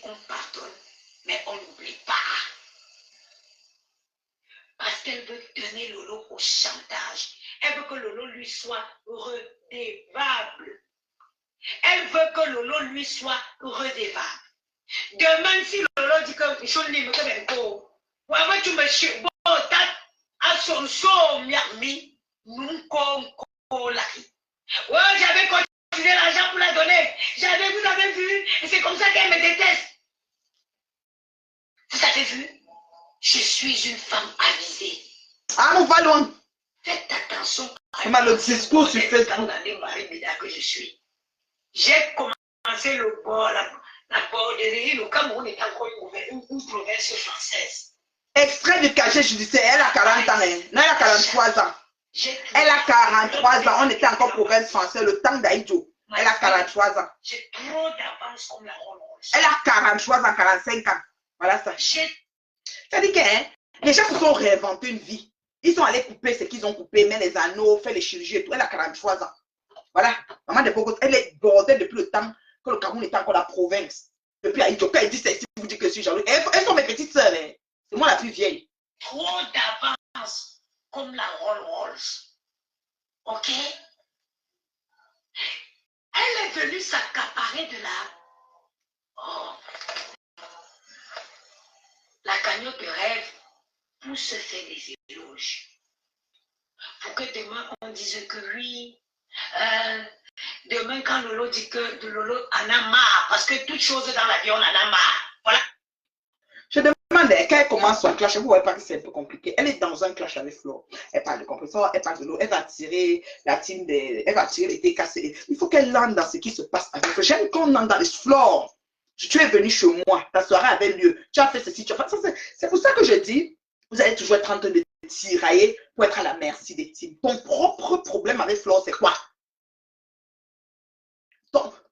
qu'on pardonne, mais on n'oublie pas. Parce qu'elle veut tenir Lolo au chantage. Elle veut que Lolo lui soit redevable. Elle veut que Lolo lui soit redevable. Demain, si Lolo dit que je ne me connais pas, moi, tu me suis bon, à son saut, miami, nous, ouais, j'avais cotisé l'argent pour la donner. Vous avez vu, et c'est comme ça qu'elle me déteste. Vous avez vu, je suis une femme avisée. Ah, on va loin. Faites attention à le discours sur Facebook que je suis. J'ai commencé le bord, la borderie, le Cameroun est encore une province française. Extrait du casier judiciaire, elle a 40 ans, hein. Non, elle a 43 ans. Elle a 43 ans, on était encore province française, le temps d'Aïdjo. Elle a 43 ans. J'ai trop d'avance comme la Rolls-Royce. Elle a 43 ans, 45 ans. Voilà ça. Ça dit que hein, les gens se sont réinventés une vie. Ils sont allés couper ce qu'ils ont coupé, mettre les anneaux, faire les chirurgies et tout. Elle a 43 ans. Voilà. Maman de Bogos, elle est bordée depuis le temps que le Cameroun était encore la province. Depuis Aïdjo, quand elle dit ça, si vous dites que je suis jaloux. Elles sont mes petites sœurs. Hein. C'est moi la plus vieille. Trop d'avance comme la Rolls-Royce. Ok? Elle est venue s'accaparer de la cagnotte de rêve pour se faire des éloges. Pour que demain on dise que oui. Demain quand Lolo dit que Lolo en a marre, parce que toute chose dans la vie on en a marre. Voilà. Je demande, quand elle commence son clash, vous voyez pas que c'est un peu compliqué. Elle est dans un clash avec Flo. Elle parle de compresseur, elle parle de l'eau, elle va tirer la team elle va tirer les TKC. Il faut qu'elle lande dans ce qui se passe avec Flo. J'aime qu'on lande dans les floors. Tu es venu chez moi, ta soirée avait lieu, tu as fait ceci, tu as fait ça. C'est pour ça que je dis, vous allez toujours être en train de tirailler pour être à la merci des teams. Ton propre problème avec Flo, c'est quoi?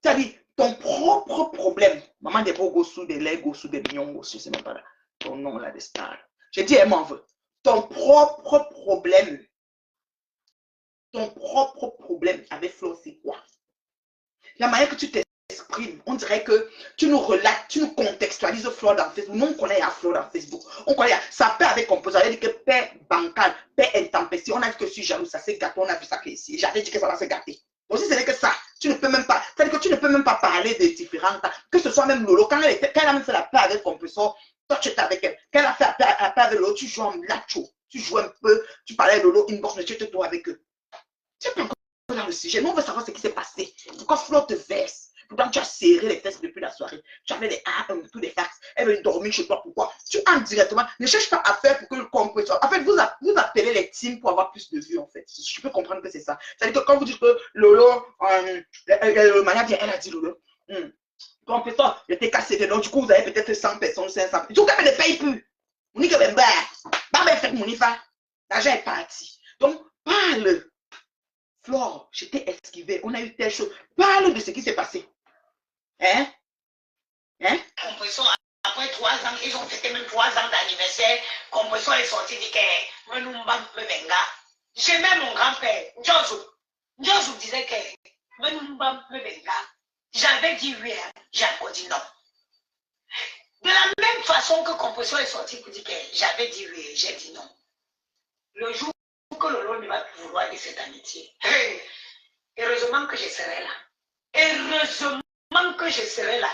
C'est-à-dire, ton propre problème. Maman des beaux gossous, des legs gossous, des mignons gossous, c'est même pas là. Ton nom là, des stars. J'ai dit, elle m'en veut. Ton propre problème. Ton propre problème avec Flo, c'est quoi? La manière que tu t'exprimes, on dirait que tu nous relates, tu nous contextualises Flo dans Facebook. Nous, on connaît à Flo dans Facebook. On connaît ça paie avec composant. Elle dit que paix bancal, paix intempestive. On a dit que je suis jaloux, ça s'est gâté. On a vu ça ici. J'avais dit que ça va se gâter. Aussi, ce n'est que ça. Tu ne peux même pas. C'est-à-dire que tu ne peux même pas parler de différents cas. Que ce soit même Lolo. Quand elle a même fait la paix avec compresseur, toi, tu étais avec elle. Quand elle a fait la paix avec Lolo, tu joues en lacho. Tu joues un peu. Tu parlais de Lolo, inbox, mais tu étais toi avec eux. Tu n'es pas encore dans le sujet. Nous, on veut savoir ce qui s'est passé. Pourquoi Flo te verse? Pourtant, tu as serré les fesses depuis la soirée. Tu avais les tous les fax. Elle veut dormir chez toi. Pourquoi? Tu entres directement. Ne cherche pas à faire pour que le compresseur. En fait, vous appelez les teams pour avoir plus de vues, en fait. Je peux comprendre que c'est ça. C'est-à-dire que quand vous dites que Lolo, le manager, elle a dit Lolo, compresseur, je t'ai cassé. Donc, du coup, vous avez peut-être 100 personnes, 500. Du coup, elle ne paye plus. On dit que ben, fait mon IFA. L'argent est parti. Donc, parle. Flore, je t'ai esquivé. On a eu telle chose. Parle de ce qui s'est passé. Hein? Compression, après 3 ans, ils ont fêté même 3 ans d'anniversaire. Compression est sorti dit que j'ai même mon grand-père, Njozo disait que j'avais dit oui, j'ai encore dit non. De la même façon que Compression est sorti pour dire que j'avais dit oui, j'ai dit non. Le jour que Lolo ne va plus vouloir de cette amitié, heureusement que je serai là. Heureusement que je serai là.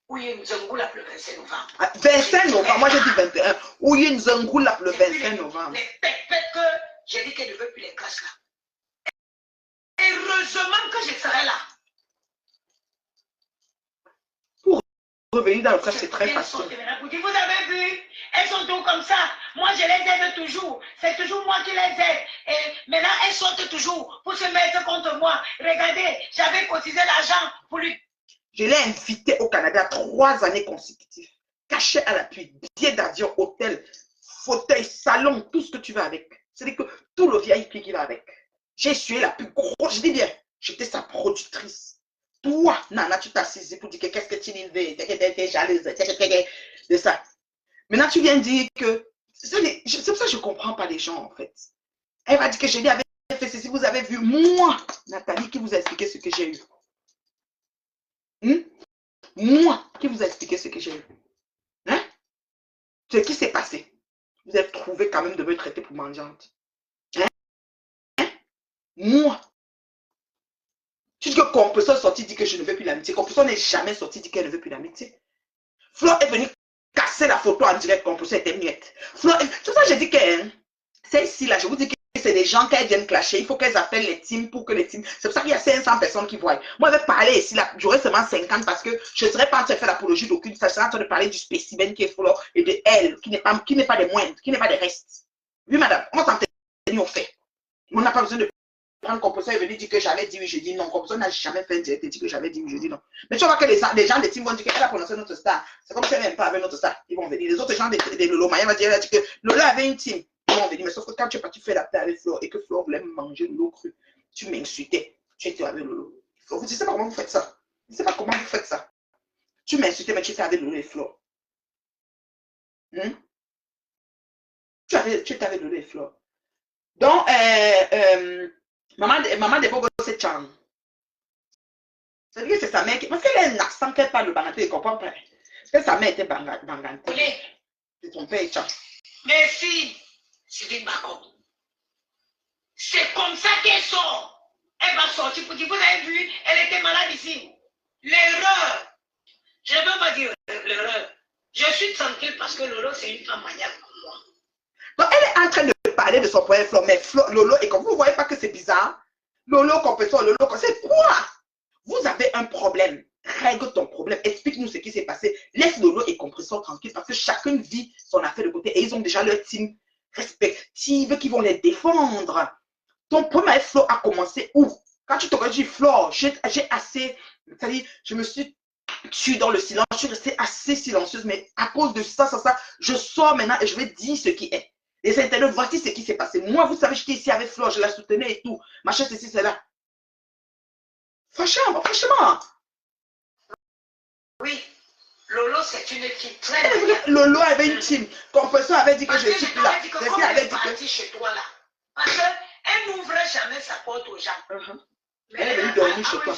Oui, Nzangoula le 25 novembre. 25 novembre, moi j'ai dit 21. Oui, Nzangoula le 25 novembre. Les pépés que j'ai dit qu'elle ne veut plus les classes là. Heureusement que je serai là. Pour revenir dans le cas, c'est très facile. Vous avez vu, elles sont toutes comme ça. Moi, je les aide toujours. C'est toujours moi qui les aide. Et maintenant, elles sortent toujours pour se mettre contre moi. Regardez, j'avais cotisé l'argent pour lui. Je l'ai invité au Canada 3 années consécutives. Caché à l'appui, billet d'avion, hôtel, fauteuil, salon, tout ce que tu veux avec. C'est-à-dire que tout le VIP qui va avec. J'ai sué la plus grosse, je dis bien, j'étais sa productrice. Toi, Nana, tu t'as saisi pour dire que qu'est-ce que tu dis t'es jalouse de ça. Maintenant, tu viens dire que... C'est pour ça que je ne comprends pas les gens, en fait. Elle va dire que je lui avais fait ceci. Vous avez vu, moi, Nathalie, qui vous a expliqué ce que j'ai eu. Moi, qui vous a expliqué ce que j'ai eu. Hein? Ce qui s'est passé. Vous avez trouvé quand même de me traiter pour mendiante. Hein? Moi. Tu dis que Compression est sorti dit que je ne veux plus l'amitié. Compression n'est jamais sorti dit qu'elle ne veut plus l'amitié. Flo est venue casser la photo en direct. Compression était muette. Flo, tout ça, j'ai dit que c'est ici, là, je vous dis que c'est des gens qu'elles viennent clasher. Il faut qu'elles appellent les teams pour que les teams... C'est pour ça qu'il y a 500 personnes qui voient. Moi, je vais parler ici, là, j'aurai seulement 50 parce que je ne serai pas en train de faire l'apologie d'aucune. Je serai en train de parler du spécimen qui est Flo et de elle, qui n'est pas des moindres, qui n'est pas des restes. Oui, madame, on va s'en tenir au fait. On n'a pas besoin de prendre Compression et venir dire que j'avais dit oui, je dis non. Compression n'a jamais fait direct et dit que j'avais dit oui, je dis non. Mais tu vois que les gens des teams vont dire qu'elle a prononcé notre star. C'est comme si elle n'aime pas avec notre star. Ils vont venir. Les autres gens des Lolo Maya va dire que Lolo avait une team. Ils vont venir. Mais sauf que quand tu es parti faire la paix avec Flore et que Flore voulait manger Lolo cru, tu m'insultais. Tu étais avec Lolo. Je ne sais pas comment vous faites ça. Je ne sais pas comment vous faites ça. Tu m'insultais, mais tu étais avec Lolo et Flore. Tu étais avec Lolo et Flore. Donc, maman de Bobo, c'est Chan. C'est-à-dire que c'est sa mère qui... Parce qu'elle a un accent qu'elle parle le banganté, elle ne comprend pas. Parce que sa mère était banganté. C'est ton père, Chan. Merci, Sylvie Bacon. C'est comme ça qu'elle sort. Elle va sortir pour dire, vous avez vu, elle était malade ici. L'erreur. Je ne veux pas dire l'erreur. Je suis tranquille parce que Lolo, c'est une femme maniaque pour moi. Donc, elle est en train de parler de son point Flore, mais Lolo, et comme vous ne voyez pas que c'est bizarre, Lolo, Compression, Lolo, c'est quoi? Vous avez un problème. Règle ton problème. Explique-nous ce qui s'est passé. Laisse Lolo et Compression tranquille parce que chacun vit son affaire de côté et ils ont déjà leur team respective qui vont les défendre. Ton premier Flore a commencé où? Quand tu t'aurais dit Flore, j'ai assez, c'est-à-dire, je me suis tuée dans le silence, je suis restée assez silencieuse, mais à cause de ça, je sors maintenant et je vais dire ce qui est. Les internautes, voici ce qui s'est passé. Moi, vous savez, j'étais ici avec Flore, je la soutenais et tout. Machin, ceci, cela. Franchement. Oui, Lolo, c'est une fille très maniaque. Lolo avait une team. Compression avait dit que je suis là. C'est ce qu'elle avait dit que chez toi là. Parce qu'elle n'ouvrait jamais sa porte aux gens. Mais elle est venue dormir chez toi.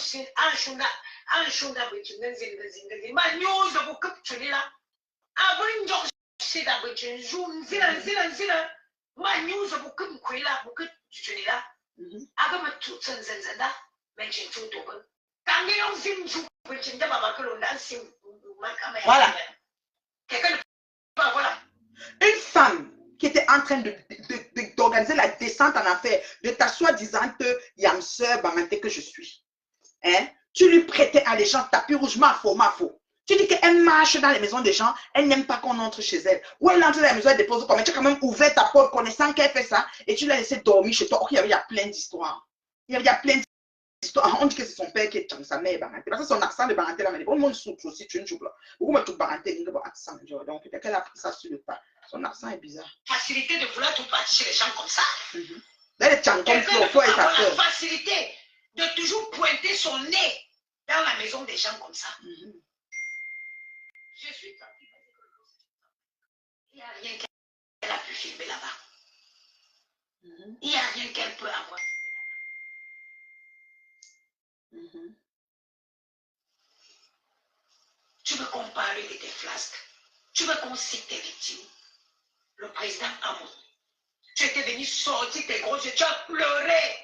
Voilà. Une femme qui était en train d'organiser la descente en affaires de ta soi-disant yamseur banganté que je suis. Hein? Tu lui prêtais à les gens tapis rouge, ma faux. Tu dis qu'elle marche dans les maisons des gens, elle n'aime pas qu'on entre chez elle. Ou elle entre dans la maison, elle dépose comme tu as quand même ouvert ta porte connaissant qu'elle fait ça et tu l'as laissé dormir chez toi. Ok, il y a plein d'histoires. Il y a plein d'histoires. On dit que c'est son père qui est sa mère banganté. Parce que son accent de banganté là, mais bon, monde souffle aussi, tu ne joues pas. Beaucoup de tout banganté, il a un accent. Donc peut-être qu'elle a pris ça sur le pas. Son accent est bizarre. Facilité de vouloir tout partir chez les gens comme ça. Là, les tchans comme toi et ta soeur. La facilité de toujours pointer son nez dans la maison des gens comme ça. Je suis tranquille. Il n'y a rien qu'elle a pu filmer là-bas. Il n'y a rien qu'elle peut avoir. Tu veux qu'on parle de tes flasques. Tu veux qu'on cite tes victimes. Le président Hamon. Tu étais venu sortir tes gros yeux. Tu as pleuré.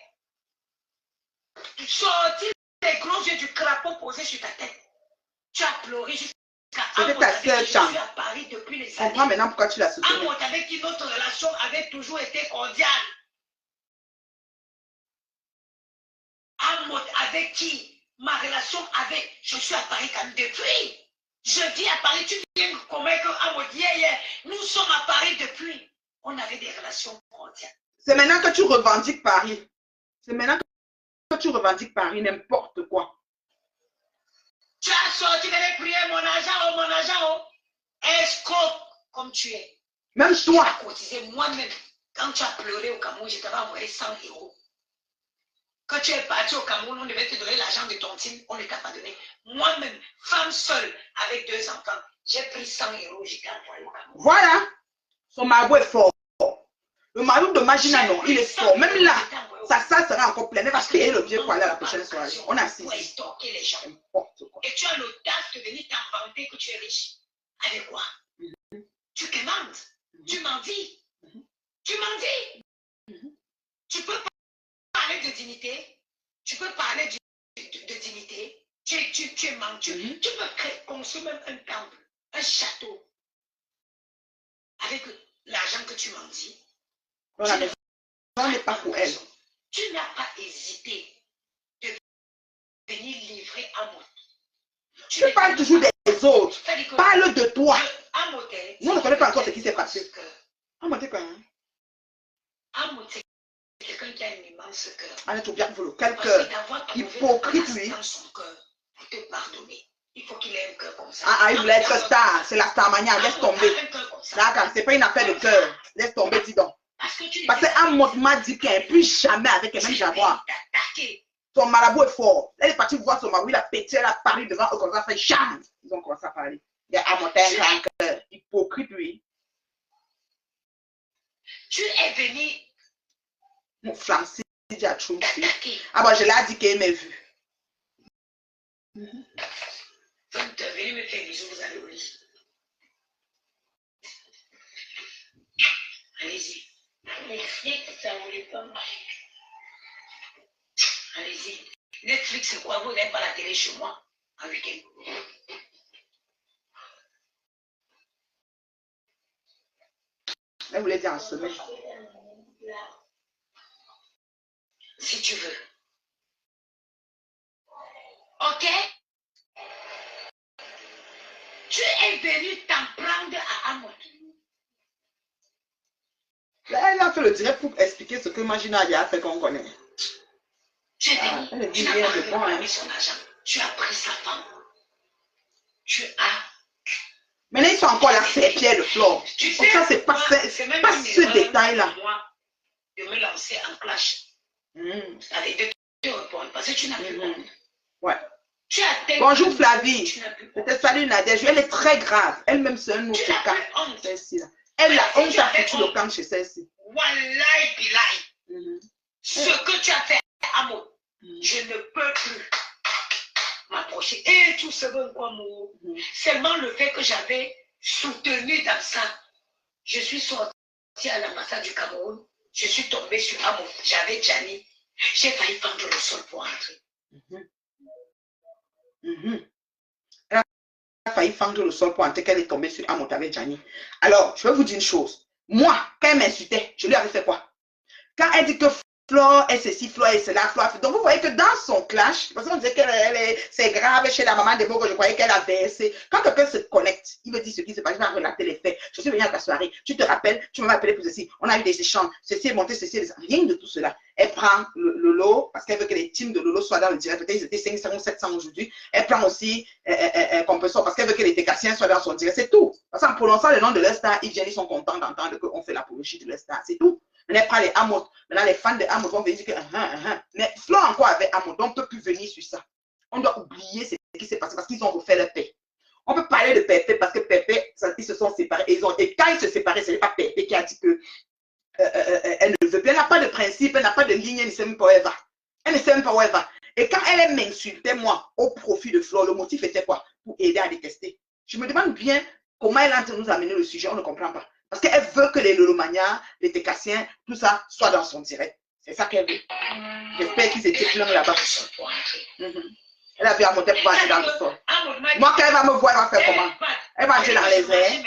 Sortir les gros yeux du crapaud posé sur ta tête. Tu as pleuré jusqu'à C'était ta sœur, Chan. à Paris depuis les années. Je comprends maintenant pourquoi tu l'as soutenue. Hamon avec qui notre relation avait toujours été cordiale. Hamon avec qui ma relation avec... Je suis à Paris quand depuis. Je vis à Paris. Tu viens convaincre Hamon hier. Nous sommes à Paris depuis. On avait des relations cordiales. C'est maintenant que tu revendiques Paris. C'est maintenant que tu revendiques Paris, n'importe quoi. Tu as sorti d'aller prier mon argent, escroc comme tu es. Même Tu toi. as cotisé moi-même. Quand tu as pleuré au Cameroun, je t'avais envoyé 100 euros. Quand tu es parti au Cameroun, on devait te donner l'argent de ton team, on ne t'a pas donné. Moi-même, femme seule, avec 2 enfants, j'ai pris 100 euros, j'ai envoyé au Cameroun. Voilà. Son marabout est fort. Le marabout de Magina, non, il est fort. Même là, sa salle sera encore pleine. Elle va payer le vieux pour aller à la prochaine soirée. On a assisté. Pour estorquer les gens. N'importe quoi. Et tu as l'audace de venir t'inventer que tu es riche. Avec quoi? Tu commandes. Tu m'en dis. Tu m'en dis. Tu peux parler de dignité. Tu peux parler de dignité. Tu es mentu. Tu peux construire même un temple, un château. Avec l'argent que tu m'en dis. La maison n'est pas pour elle. Tu n'as pas hésité de venir livrer à moi. Tu parles toujours des autres. Parle de toi. Nous, on ne connaît pas encore ce qui s'est passé. Amoté quand même. Amoté, c'est quelqu'un qui a un immense cœur. Allez, tout bien pour le quel cœur. Hypocrite, lui. Dans son cœur, pour te pardonner. Il faut qu'il ait un cœur comme ça. Ah, il voulait être star. C'est la starmania. Laisse tomber. D'accord, c'est pas une affaire de cœur. Laisse tomber, dis donc. Parce qu'Amot m'a dit qu'elle n'est plus jamais avec elle, même Jaguar. Son marabout est fort. Elle est partie voir son marabout, il a pété, elle a parlé devant eux comme ça, fait cham. Ils ont commencé à parler. Il y a Amot un grand cœur. Hypocrite, lui. Tu es venu. Mon flanc, j'ai à trouver. Ah bon, je l'ai dit qu'elle m'a vu. Donc, tu es venu me faire bisous, vous allez au lit. Allez-y. Netflix, ça ne voulait pas marcher. Allez-y. Netflix, c'est quoi? Vous n'avez pas la télé chez moi en week-end. Elle voulait dire en semaine. Si tu veux. Ok? Tu es venu t'en prendre à Amot. Elle a fait le direct pour expliquer ce que Magina a fait qu'on connaît. Tu es venu, tu n'as pas réclamé son argent. Tu as pris sa femme. Tu as... Maintenant, ils sont encore là, c'est Pierre de Flore. Tu sais, ça, c'est pas ce détail-là. De me lancer en clash. Avec de te répondre, parce que tu n'as plus honte. Ouais. Tu as bonjour Flavie. Peut-être salut Nadia. Elle est très grave. Elle-même, c'est un autre cas. Celle-ci-là. Elle a honte à foutu le camp chez celle-ci. Wallahi billahi. Ce que tu as fait, Amot, je ne peux plus m'approcher. Et tout ce que quoi, seulement le fait que j'avais soutenu dans ça. Je suis sortie à l'ambassade du Cameroun. Je suis tombée sur Amot. J'avais Gianni. J'ai failli fendre le sol pour entrer. Elle a failli fendre le sol pour entrer qu'elle est tombée sur Amot avec Gianni. Alors, je vais vous dire une chose. Moi, quand elle m'insultait, je lui avais fait quoi? Quand elle dit que Flore est ceci, Flore est cela, Flore. Donc, vous voyez que dans son clash, parce qu'on disait que c'est grave chez la maman de Bogo, je croyais qu'elle a versé. Quand quelqu'un se connecte, il me dit ce qui se passe, je vais relater les faits. Je suis venue à ta soirée, tu te rappelles, tu m'as appelé pour ceci, on a eu des échanges, ceci est monté, ceci est rien de tout cela. Elle prend le lot, parce qu'elle veut que les teams de Lolo soient dans le direct, peut-être ils étaient 500 ou 700 aujourd'hui. Elle prend aussi compensation, parce qu'elle veut que les Técassiens soient dans son direct, c'est tout. Parce qu'en prononçant le nom de leur star, ils viennent, ils sont contents d'entendre qu'on fait l'apologie de leur star, c'est tout. Maintenant, elle prend les Amot. Maintenant, les fans de Amot vont venir dire que mais Flore encore avec Amot, on ne peut plus venir sur ça. On doit oublier ce qui s'est passé parce qu'ils ont refait leur paix. On peut parler de Pépé parce que Pépé, ils se sont séparés. Et quand ils se séparaient, ce n'est pas Pépé qui a dit que elle ne veut plus. Elle n'a pas de principe, elle n'a pas de ligne, elle ne sait même pas où elle va. Elle ne sait même pas où elle va. Et quand elle m'insultait, moi, au profit de Flore, le motif était quoi? Pour aider à détester. Je me demande bien comment elle a nous amener le sujet, on ne comprend pas. Parce qu'elle veut que les Lolomania, les Técassiens, tout ça, soit dans son direct. C'est ça qu'elle veut. J'espère qu'ils étaient pleins là-bas. Elle a vu à monter pour aller dans le sol. Moi, quand elle va me voir, elle va faire comment? Elle va entrer dans les airs.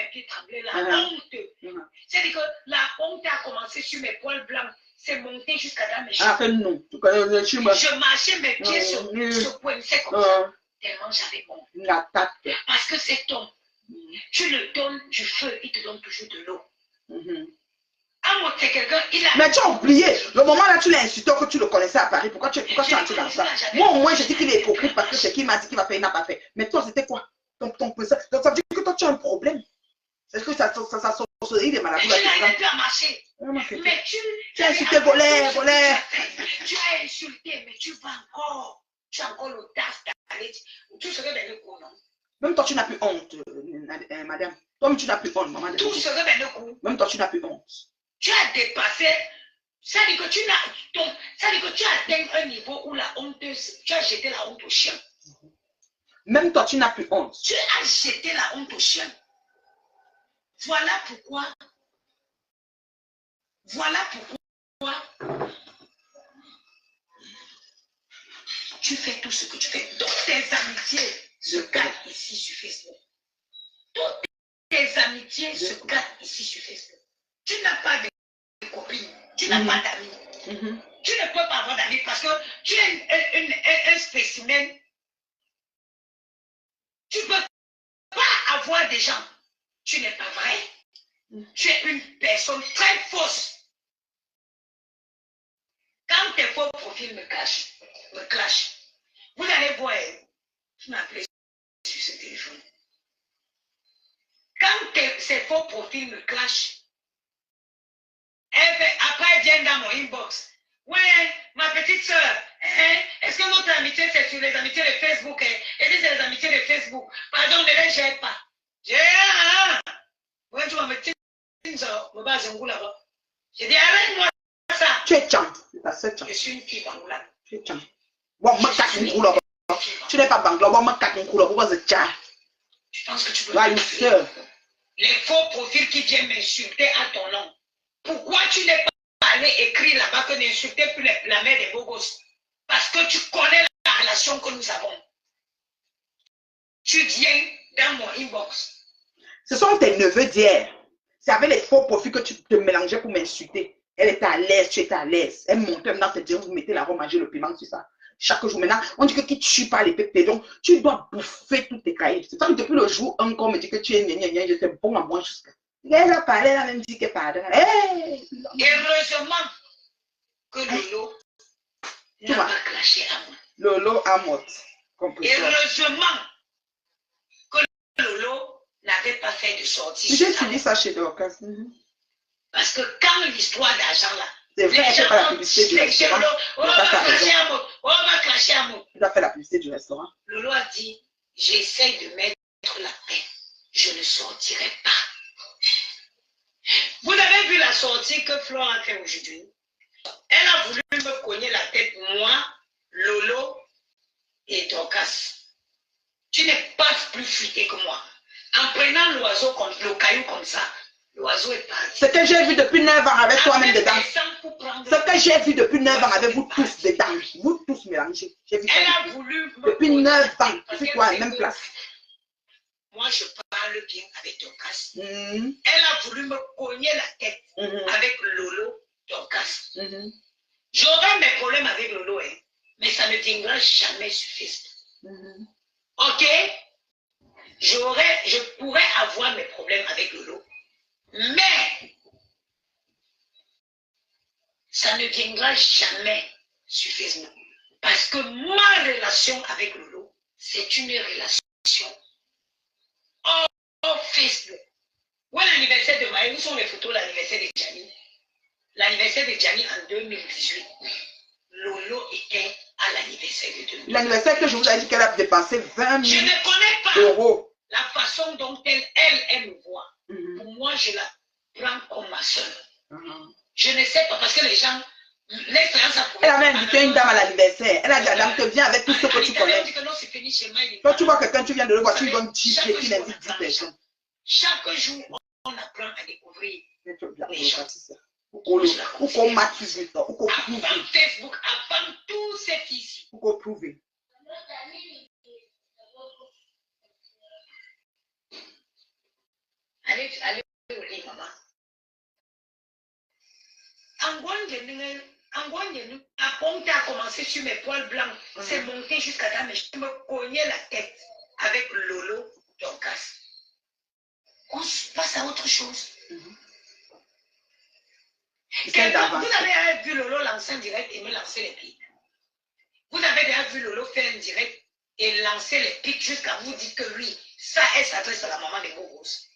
C'est-à-dire que la honte a commencé sur mes poils blancs. C'est monté jusqu'à dans mes cheveux. Ah, non. Je marchais mes pieds sur ce point. C'est comme ça. Tellement j'avais honte. Parce que c'est ton. Tu le donnes du feu, il te donne toujours de l'eau. Amot, c'est quelqu'un, il a... Mais tu as oublié, le moment là tu l'as insulté que tu le connaissais à Paris. Pourquoi tu es entré dans ça? Moi au moins je dis qu'il est hypocrite parce que ce qu'il m'a dit qu'il va faire, il n'a pas fait. Mais c'était quoi? Ton président. Donc, ça veut dire que toi, tu as un problème. Est-ce que ça sorcerie des maladies? Tu n'arrives plus à marcher. Mais tu as insulté, volé. Tu as insulté, mais tu vas encore. Tu as encore l'audace d'aller. Tout serait dans le coup, non? Même toi, tu n'as plus honte, madame. Toi-même, tu n'as plus honte, maman. Tout serait dans le coup. Même toi, tu n'as plus honte. Tu as dépassé. Ça dit que tu as atteint un niveau où la honte, tu as jeté la honte au chien. Même toi, tu n'as plus honte. Tu as jeté la honte au chien. Voilà pourquoi tu fais tout ce que tu fais. Toutes tes amitiés se gâtent ici sur Facebook. Toutes tes amitiés se gâtent ici sur Facebook. Tu n'as pas de copine, tu n'as pas d'amis. Tu ne peux pas avoir d'amis parce que tu es un spécimen. Tu ne peux pas avoir des gens. Tu n'es pas vrai. Tu es une personne très fausse. Quand tes faux profils me clashent, vous allez voir, tu m'as appelé sur ce téléphone. Quand ces faux profils me clashent, après elle vient dans mon inbox. Ouais, ma petite soeur, est-ce que notre amitié c'est sur les amitiés de Facebook? Et si c'est les amitiés de Facebook, pardon, ne les gère pas. Ouais, tu vas me dire ça, me base en là-bas. J'ai dit, arrête-moi ça. Tu es tcham. Je suis une fille bangoula. Tu es tcham. Tu n'es pas bangoula. Je pense que tu peux. Les faux profils qui viennent m'insulter à ton nom. Pourquoi tu n'es pas allé écrire là-bas que n'insultez plus la mère des beaux gosses? Parce que tu connais la relation que nous avons. Tu viens dans mon inbox. Ce sont tes neveux d'hier. C'est avec les faux profils que tu te mélangeais pour m'insulter. Elle était à l'aise, tu étais à l'aise. Elle montait maintenant te dire, vous mettez la robe, manger le piment, tout ça. Chaque jour maintenant, on dit que qui tue pas les pépés. Donc, tu dois bouffer tous tes cahiers. C'est ça que depuis le jour, un corps me dit que tu es gna, j'étais bon à moi jusqu'à. Elle a parlé, elle a même dit qu'elle parlait. Hey! Heureusement que Lolo n'a pas clashé à moi. Lolo a mort. Heureusement que Lolo n'avait pas fait de sortie. J'ai suivi ça chez Dorcas. Parce que quand l'histoire d'argent là, c'est vrai, elle fait pas la publicité du restaurant. On va clasher un mot. On va clasher un mot. Tu dois faire la publicité du restaurant. Lolo a dit, j'essaie de mettre la paix. Je ne sortirai pas. Vous avez vu la sortie que Flore a fait aujourd'hui? Elle a voulu me cogner la tête, moi, Lolo et Dorcas. Tu n'es pas plus fuité que moi. En prenant l'oiseau comme le caillou comme ça, l'oiseau est parti. Ce que j'ai vu depuis 9 ans avec toi-même dedans. Ce que j'ai vu depuis 9 ans avec vous tous dedans. Vous tous mélangés. Elle a voulu me depuis 9 ans. C'est toi à la même place. Moi, je parle bien avec Dorcas. Elle a voulu me cogner la tête avec Lolo, Dorcas. J'aurai mes problèmes avec Lolo, mais ça ne viendra jamais sur Facebook. Ok? Je pourrais avoir mes problèmes avec Lolo, mais ça ne viendra jamais sur Facebook. Parce que ma relation avec Lolo, c'est une relation hors Facebook. Où est l'anniversaire de Maï? Où sont les photos de l'anniversaire de Gianni? L'anniversaire de Gianni en 2018. Lolo était à l'anniversaire de 2018. L'anniversaire que je vous ai dit qu'elle a dépensé 20 000 je ne connais pas euros. La façon dont elle me voit. Pour moi, je la prends comme ma soeur. Je ne sais pas parce que les gens... Elle avait invité une dame à l'anniversaire. Elle a dit à la dame que viens avec tout ce que tu connais. Quand tu vois quelqu'un, tu viens de le voir, tu lui donnes 10 pieds, tu l'invites 10 personnes. Chaque jour, on apprend à découvrir les gens. Ou qu'on matise ça, ou qu'on prouve. Avant Facebook, avant tous ces filles. Ou qu'on prouve. Allez au lit, maman. Quand tu as commencé sur mes poils blancs, c'est monté jusqu'à là, mais je me cognais la tête avec Lolo Dorcas. On passe à autre chose. Vous avez vu Lolo lancer un direct et me lancer les pieds. Vous avez déjà vu Lolo faire un direct et lancer les pics jusqu'à vous dire que oui, ça, elle s'adresse à la maman des beaux gosses.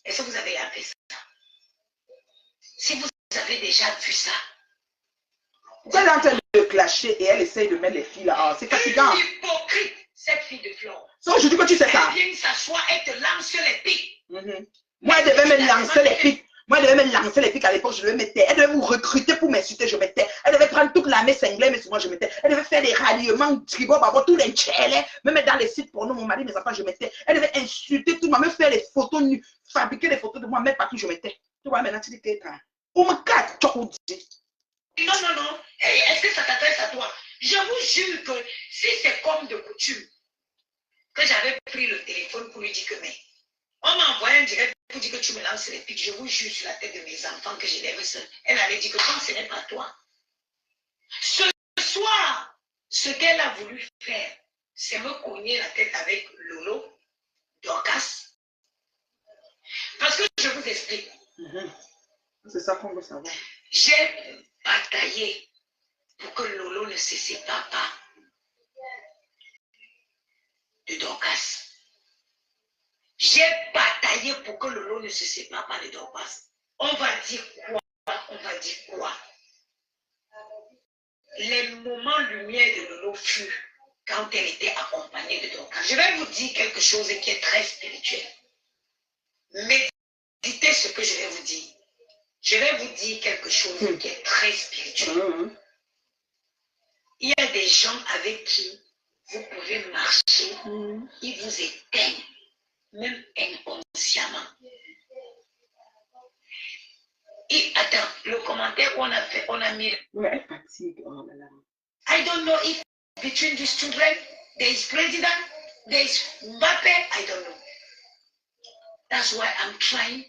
Est-ce que vous avez appris ça? Si vous avez déjà vu ça. Elle est en train de clasher et elle essaye de mettre les filles là. Ah, c'est fatigant. Hypocrite, cette fille de Flore. So, je dis que tu sais ça. Elle vient s'asseoir, elle te lance sur les pics. Moi, elle devait me lancer les pics. Moi, elle devait me lancer les pics à l'époque, je devais me taire. Elle devait vous recruter pour m'insulter, je me tais. Elle devait prendre toute l'armée cinglée, mais souvent je me tais. Elle devait faire des ralliements, tribaux, tous les tchèles, me mettre dans les sites pour nous, mon mari, mes enfants, je me tais. Elle devait insulter tout le monde, me faire des photos nues, fabriquer des photos de moi, mettre partout, je me tais. Tu vois, maintenant, tu dis que on me casse, tu non, non, non. Hey, est-ce que ça t'adresse à toi? Je vous jure que si c'est comme de coutume, que j'avais pris le téléphone pour lui dire que mais on m'a envoyé un direct pour dire que tu me lances les pics, je vous jure sur la tête de mes enfants que je lève seul. Elle allait dire que comme ce n'est pas toi. Ce soir, ce qu'elle a voulu faire, c'est me cogner la tête avec Lolo, Dorcas. Parce que je vous explique. C'est ça qu'on veut savoir. J'ai bataillé pour que Lolo ne se sépare pas de Dorcas. J'ai bataillé pour que Lolo ne se sépare pas de Dorcas. On va dire quoi? On va dire quoi? Les moments lumière de Lolo furent quand elle était accompagnée de Dorcas. Je vais vous dire quelque chose qui est très spirituel. Méditez ce que je vais vous dire. Je vais vous dire quelque chose qui est très spirituel. Il y a des gens avec qui vous pouvez marcher, ils vous éteignent, même inconsciemment. Et attends, le commentaire qu'on a fait, on a mis. Ouais, fatigue. Oh là là. I don't know if between these children there is president, there is Mbappe, I don't know. That's why I'm trying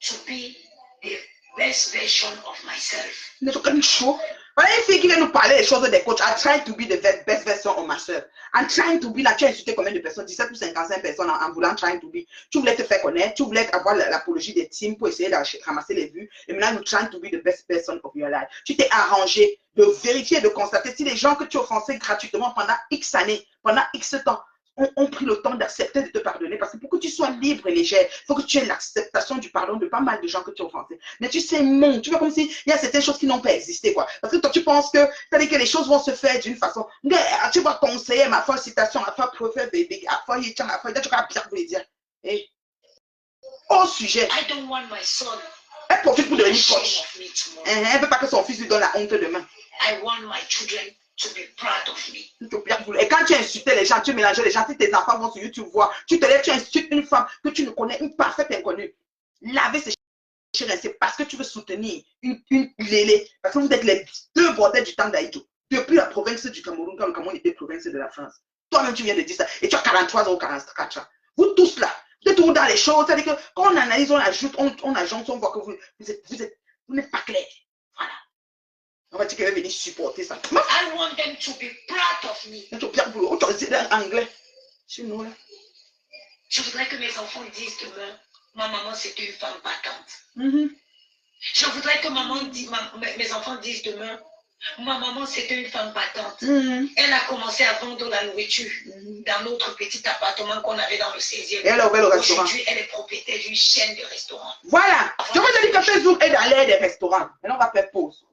to be the best version of myself. N'est-ce pas chaud? Voilà une fille qui vient nous parler des choses des coachs. I'm trying to be the best version of myself. I'm trying to be là. Tu as insulté combien de personnes? 17 ou 55 personnes en voulant trying to be. Tu voulais te faire connaître. Tu voulais avoir l'apologie des teams pour essayer de ramasser les vues. Et maintenant, nous trying to be the best person of your life. Tu t'es arrangé de vérifier, de constater si les gens que tu offensais gratuitement pendant X années, pendant X temps, ont pris le temps d'accepter de te pardonner. Parce que pour que tu sois libre et léger, il faut que tu aies l'acceptation du pardon de pas mal de gens que tu as offensés. Mais tu sais, non, tu vois comme si il y a certaines choses qui n'ont pas existé, quoi. Parce que toi, tu penses que, c'est-à-dire que les choses vont se faire d'une façon. Tu vas conseiller ma foi citation, ma foi prophète, ma foi yéchan, ma foi, tu vas bien vous dire. Et au sujet, I don't want my son. Elle profite pour devenir coach. Elle ne veut pas que son fils lui donne la honte demain. I want my children to be proud of me. Et quand tu insultais les gens, tu mélangeais les gens, si tes enfants vont sur YouTube voir, tu te lèves, tu insultes une femme que tu ne connais, une parfaite inconnue. Laver ses chérins, c'est parce que tu veux soutenir une lélé. Parce que vous êtes les deux bordels du temps d'Aïdjo. Depuis la province du Cameroun, quand le Cameroun était province de la France. Toi-même, tu viens de dire ça. Et tu as 43 ans ou 44 ans. Vous tous là, vous êtes toujours dans les choses. C'est-à-dire que quand on analyse, on ajoute, on agence, on voit que vous n'êtes pas clair. Voilà. On va dire qu'elle va venir supporter ça. I want them to be proud of me. Tu as bien voulu. Tu as dit en anglais. Chez nous là. Je voudrais que mes enfants disent demain, ma maman c'est une femme battante. Je voudrais que mes enfants disent demain, ma maman c'était une femme battante. Elle a commencé à vendre la nourriture dans notre petit appartement qu'on avait dans le 16e. Et elle a ouvert le restaurant. Aujourd'hui, elle est propriétaire d'une chaîne de restaurants. Voilà. Je veux te dire que Facebook est dans l'air des restaurants. Maintenant, on va faire pause.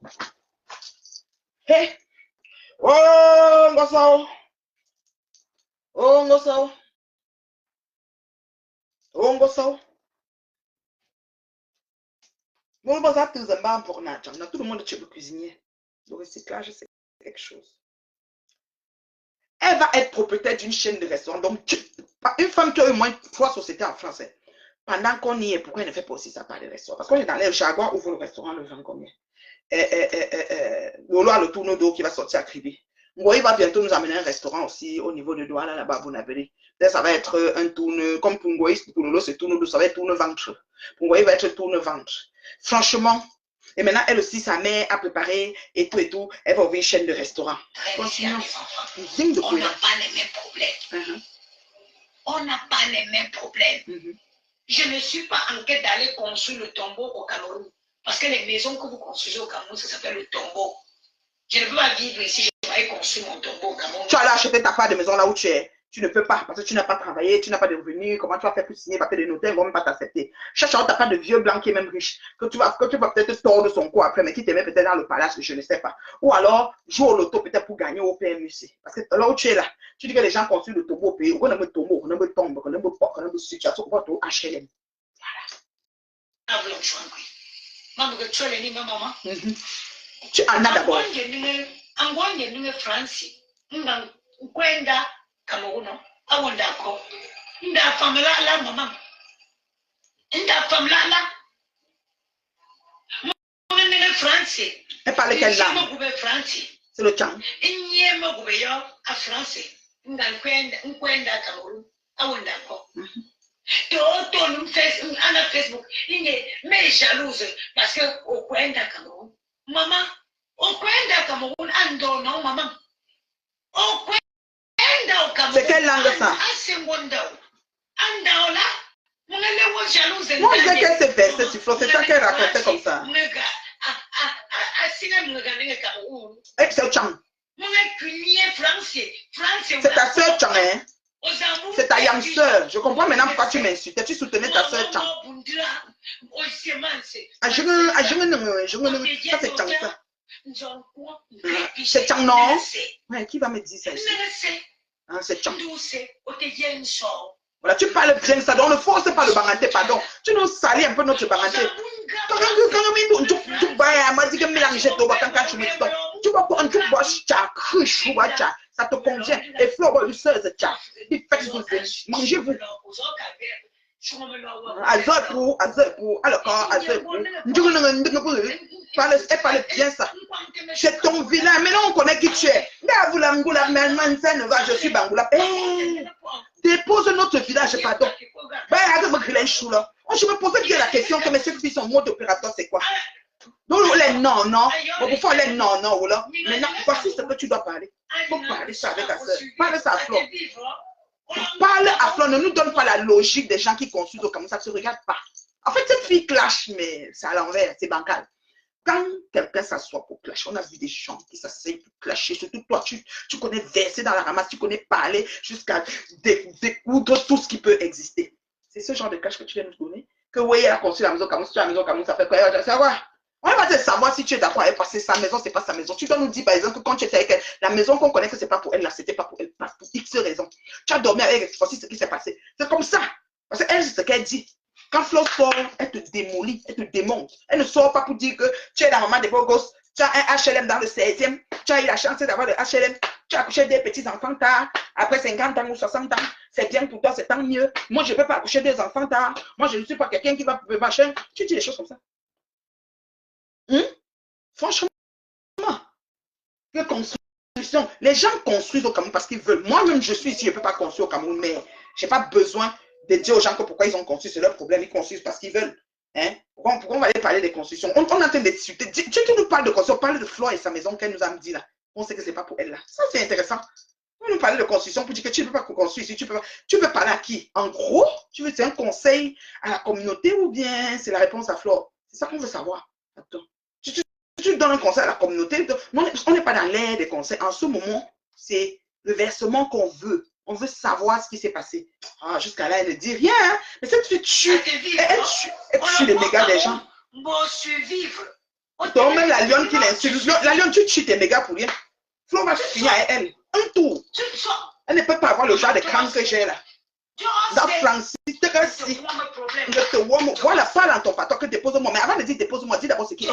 Hey. Oh, Ngoso. Oh, Ngoso. Oh, Ngoso. Tout le monde est cuisinier. Le recyclage, c'est quelque chose. Elle va être propriétaire d'une chaîne de restaurants. Donc, une femme qui a eu moins de fois société en français. Pendant qu'on y est, pourquoi elle ne fait pas aussi ça par les restaurants? Parce qu'on est dans les Jaguar, ouvre le restaurant, le vend combien? Lolo a le tourneau d'eau qui va sortir à Kribi. Il va bientôt nous amener un restaurant aussi au niveau de Douala, là-bas, à Bonaveri. Ça va être un tourne, comme pour Ngoï, pour Lolo, c'est tourne d'eau, ça va être tourne ventre. Pour Ngoï, va être tourne ventre. Franchement, et maintenant, elle aussi, sa mère a préparé et tout, elle va ouvrir une chaîne de restaurant. On n'a pas les mêmes problèmes. On n'a pas les mêmes problèmes. Je ne suis pas en quête d'aller construire le tombeau au Cameroun. Parce que les maisons que vous construisez au Cameroun, ça s'appelle le tombeau. Je ne peux pas vivre ici, je vais construire mon tombeau au Cameroun. Tu allais acheter ta part de maison là où tu es. Tu ne peux pas parce que tu n'as pas travaillé, tu n'as pas de revenus. Comment tu vas faire pour signer papier de notaire? Ils ne vont même pas t'accepter. Chaque fois, tu n'as pas de vieux blanc qui est même riche, que tu vas peut-être tordre son cou après, mais qui te met peut-être dans le palace, je ne sais pas. Ou alors, jouer au loto peut-être pour gagner au PMUC. Parce que là où tu es là, tu dis que les gens construisent le tombeau au pays, on ne me tombe, on ne me tombe, on ne me porte, on ne me situation, on va tout HLM. Tu en as d'abord. Elle parle quelle langue? C'est le Tchang. Facebook, il est jalouse parce que au coin de Cameroun, maman, au coin de Cameroun, non, maman, au coin de Cameroun. C'est quelle langue ça? Moi, je dis qu'elle s'est versée sur Flo, c'est ça qu'elle racontait comme ça. C'est le Tchang. C'est ta soeur Tchang, hein? C'est ta young soeur. Je comprends maintenant pourquoi tu m'insultais. Tu soutenais ta soeur Tchang. Ça c'est Tchang ça. C'est Tchang non? Ouais, qui va me dire ça ici? C'est Tchang. Voilà, tu parles bien de ça. Donc, le fond, c'est pas le banganté, pardon. Tu nous salis un peu notre banganté. Ça te convient. Et Flo, mangez-vous. Elle parle bien ça. C'est ton village. Maintenant, on connaît qui tu es. Je suis Bangoula. Dépose notre village, pardon. Je me posais bien la question que mes filles sont mode opérateur, c'est quoi? Donc, les non, non. Pourquoi les non, non, là? Maintenant, voici ce que tu dois parler. Il faut parler ça avec ta soeur. Parle ça à Flo. Parle à Flo. Ne nous donne pas la logique des gens qui construisent au Cameroun. Ça ne se regarde pas. En fait, cette fille clash, mais c'est à l'envers, c'est bancal. Quand quelqu'un s'assoit pour clasher, on a vu des gens qui s'asseyent pour clasher. Surtout toi, tu connais verser dans la ramasse, tu connais parler jusqu'à découdre tout ce qui peut exister. C'est ce genre de clash que tu viens nous donner. Que oui, elle a construit la maison, comme si tu as la maison, comme ça fait quoi? Ça va. On va te savoir si tu es d'accord avec passer sa maison, c'est pas sa maison. Tu dois nous dire par exemple que quand tu étais avec elle, la maison qu'on connaît que c'est pas pour elle, là, c'était pas pour elle, pas pour X raisons. Tu as dormi avec elle, voici ce qui s'est passé. C'est comme ça. Parce qu'elle, c'est ce qu'elle dit. Quand Flo sort, elle te démolit, elle te démonte. Elle ne sort pas pour dire que tu es la maman des beaux gosses, tu as un HLM dans le 16e, tu as eu la chance d'avoir le HLM, tu as accouché des petits-enfants tard, après 50 ans ou 60 ans, c'est bien pour toi, c'est tant mieux. Moi, je ne peux pas accoucher des enfants tard. Moi, je ne suis pas quelqu'un qui va machin. Tu dis des choses comme ça. Franchement, construction. Les gens construisent au Cameroun parce qu'ils veulent. Moi-même, je suis ici, je ne peux pas construire au Cameroun, mais je n'ai pas besoin de dire aux gens que pourquoi ils ont construit, c'est leur problème, ils construisent parce qu'ils veulent. Hein? Pourquoi on va aller parler des constructions? On est en train de discuter. Tu nous parles de construction, on parle de Flo et sa maison qu'elle nous a dit là. On sait que ce n'est pas pour elle là. Ça, c'est intéressant. On nous parler de construction pour dire que tu ne peux pas construire ici. Tu peux parler à qui? En gros, tu veux c'est un conseil à la communauté ou bien c'est la réponse à Flo? C'est ça qu'on veut savoir. Attends. Tu donnes un conseil à la communauté. On n'est pas dans l'air des conseils. En ce moment, c'est le versement qu'on veut. On veut savoir ce qui s'est passé. Ah, jusqu'à là, elle ne dit rien. Hein? Mais cette fille tue. Elle tue les mégas des gens. Donc, même la lionne qui l'insulte. La lionne, tu tues tes mégas pour rien. Flo va finir avec elle. Un tour. Elle ne peut pas avoir le genre de crâne que j'ai là. Dans Francis, voilà, parle en ton patron que dépose-moi. Mais avant de dire dépose-moi, dis d'abord ce qui est.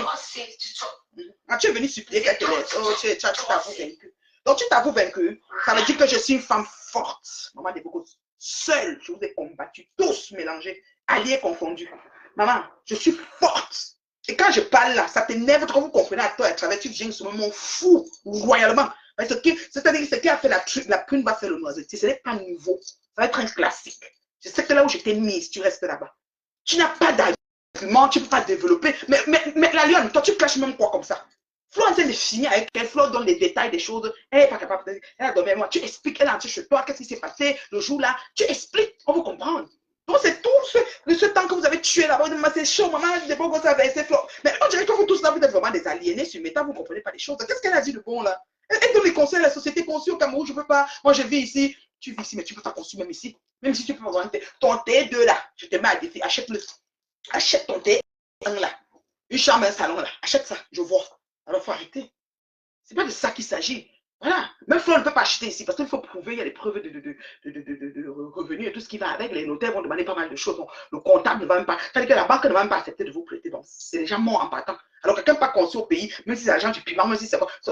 Ah, tu es venu supplier qu'elle te laisse. Oh, tu t'avoues vaincu. Donc, tu t'avoues vaincu. Ça veut dire que je suis une femme forte. Maman de beaucoup. Seule, je vous ai combattu. Tous mélangés. Alliés confondus. Maman, je suis forte. Et quand je parle là, ça t'énerve quand vous comprenez à toi à travers, tu viens sur mon fou royalement. C'est-à-dire ce qui a fait la prune va faire le noisetier. Ce n'est pas nouveau. Ça va être un classique. Je sais que là où je t'ai mise, tu restes là-bas. Tu n'as pas d'argument, tu ne peux pas développer. Mais la lionne, toi, tu clashes même quoi comme ça? Flo en train de finir avec elle. Flo donne les détails des choses. Elle n'est pas capable de dire. Elle a dormi avec moi. Tu expliques, elle est entrée chez toi. Qu'est-ce qui s'est passé le jour-là? Tu expliques. On veut comprendre. Donc, c'est tout ce temps que vous avez tué là-bas. C'est chaud, maman. Des beaux gosses avec ces Flo. Mais on dirait que vous tous là, vous êtes vraiment des aliénés sur Meta. Vous ne comprenez pas les choses. Qu'est-ce qu'elle a dit de bon là? Elle donne les conseils à la société conçue au Cameroun. Je ne peux pas. Moi, je vis ici. Tu vis ici, mais tu peux pas construire même ici. Même si tu peux avoir ton T2 là, je te mets à défi, achète-le. Achète ton T1 là. Une chambre, un salon là. Achète ça, je vois. Alors, il faut arrêter. C'est pas de ça qu'il s'agit. Voilà. Même Flo ne peut pas acheter ici parce qu'il faut prouver, il y a des preuves de revenus et tout ce qui va avec. Les notaires vont demander pas mal de choses. Donc, le comptable ne va même pas. C'est-à-dire que la banque ne va même pas accepter de vous prêter. Donc, c'est déjà mort en partant. Alors, quelqu'un pas conçu au pays, même si c'est l'agent du piment, même si c'est son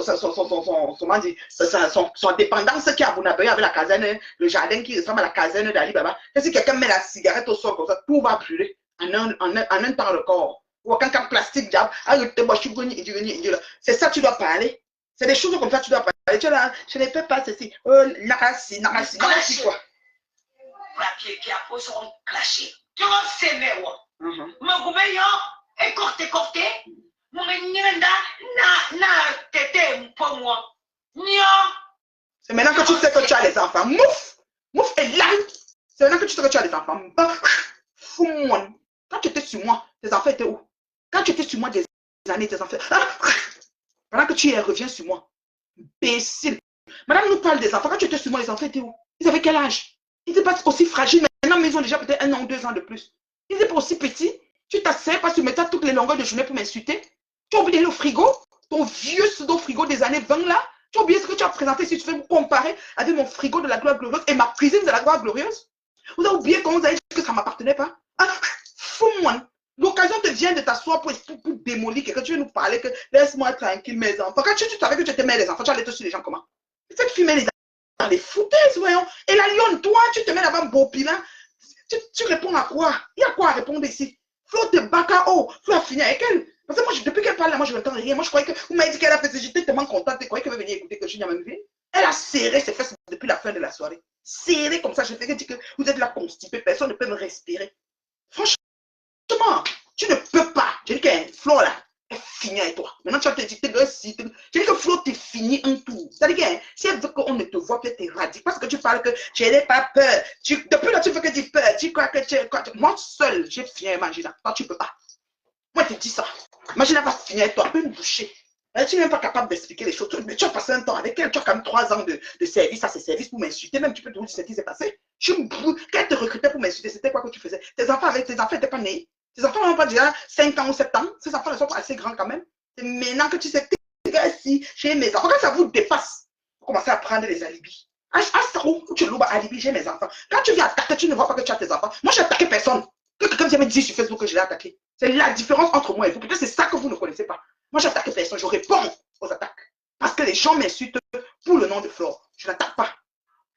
dépendance qui est à Bounabé avec la caserne, le jardin qui ressemble à la caserne d'Ali Baba. Et si quelqu'un met la cigarette au sol comme ça, tout va brûler en un temps le corps. Ou quelqu'un plastique, diable, c'est ça que tu dois parler. C'est des choses comme ça que tu dois parler. Tu là, je ne fais pas ceci. Narassi, quoi. Papier qui a posé un clasher. Tu vas s'aimer, moi. Ma gouvernement est corté. Mon nyenda, na, tété, pour moi. C'est maintenant que tu sais que tu as les enfants. Mouf est là. C'est maintenant que tu sais que tu as les enfants. Fou-moi. Quand tu étais sur moi, tes enfants étaient où? Quand tu étais sur moi des années, tes enfants. Pendant que tu reviens sur moi. Imbécile. Madame nous parle des enfants. Quand tu étais sur moi, les enfants étaient où? Ils avaient quel âge? Ils n'étaient pas aussi fragiles. Maintenant, mais ils ont déjà peut-être 1 an ou 2 ans de plus. Ils n'étaient pas aussi petits. Tu t'asseyais pas sur mes tas toutes les longueurs de journée pour m'insulter. Tu as oublié le frigo? Ton vieux pseudo-frigo des années 20 là? Tu as oublié ce que tu as présenté si tu veux comparer avec mon frigo de la gloire glorieuse et ma cuisine de la gloire glorieuse? Vous avez oublié quand vous avez dit que ça ne m'appartenait pas? Ah, fou-moi. L'occasion te vient de t'asseoir pour démolir quelqu'un. Tu veux nous parler que laisse-moi tranquille, mes enfants. Quand tu savais que tu t'aimais les enfants, tu allais te sur les gens comment? Cette fille met les dans les foutaises, voyons. Et la lionne, toi, tu te mets là-bas, beau pilin. Tu réponds à quoi? Il y a quoi à répondre ici? Flo te baka oh, Flo a fini avec elle. Parce que moi, depuis qu'elle parle là, moi, je n'entends rien. Moi, je croyais que vous m'avez dit qu'elle a fait. J'étais tellement contente. Je croyais qu'elle veut venir écouter que je n'ai même vu. Elle a serré ses fesses depuis la fin de la soirée. Serré comme ça. Je fais que dire que vous êtes là constipé. Personne ne peut me respirer. Franchement, tu ne peux pas. Je dis que Flo là, elle finit avec toi. Maintenant, tu vas te dire que je dis que Flo t'es fini un tour. C'est-à-dire que si elle veut qu'on ne te voit, peut-être t'éradique. Parce que tu parles que je n'ai pas peur. Depuis là, tu veux que tu peur. Tu crois que tu. Moi seul, j'ai fini avec Magina. Toi, tu ne peux pas. Moi, je te dis ça. Magina va finir avec toi. Elle peut me boucher. Tu n'es même pas capable d'expliquer les choses. Mais tu as passé un temps avec elle. Tu as quand même 3 ans de service à ses services pour m'insulter. Même tu peux te dire ce qui s'est passé. Quand elle te recrutait pour m'insulter, c'était quoi que tu faisais? Tes enfants n'étaient pas nés. Tes enfants n'ont pas déjà 5 ans ou 7 ans. Ces enfants ne sont pas assez grands quand même. C'est maintenant que tu sais que si j'ai mes enfants, quand ça vous dépasse, vous commencez à prendre les alibis. Tu loues alibi, j'ai mes enfants. Quand tu viens attaquer, tu ne vois pas que tu as tes enfants. Moi, je n'ai attaqué personne. Que quelqu'un vient me dire sur Facebook que je l'ai attaqué. C'est la différence entre moi et vous. Peut-être c'est ça que vous ne connaissez pas. Moi, je n'attaque personne. Je réponds aux attaques. Parce que les gens m'insultent pour le nom de Flore. Je n'attaque pas.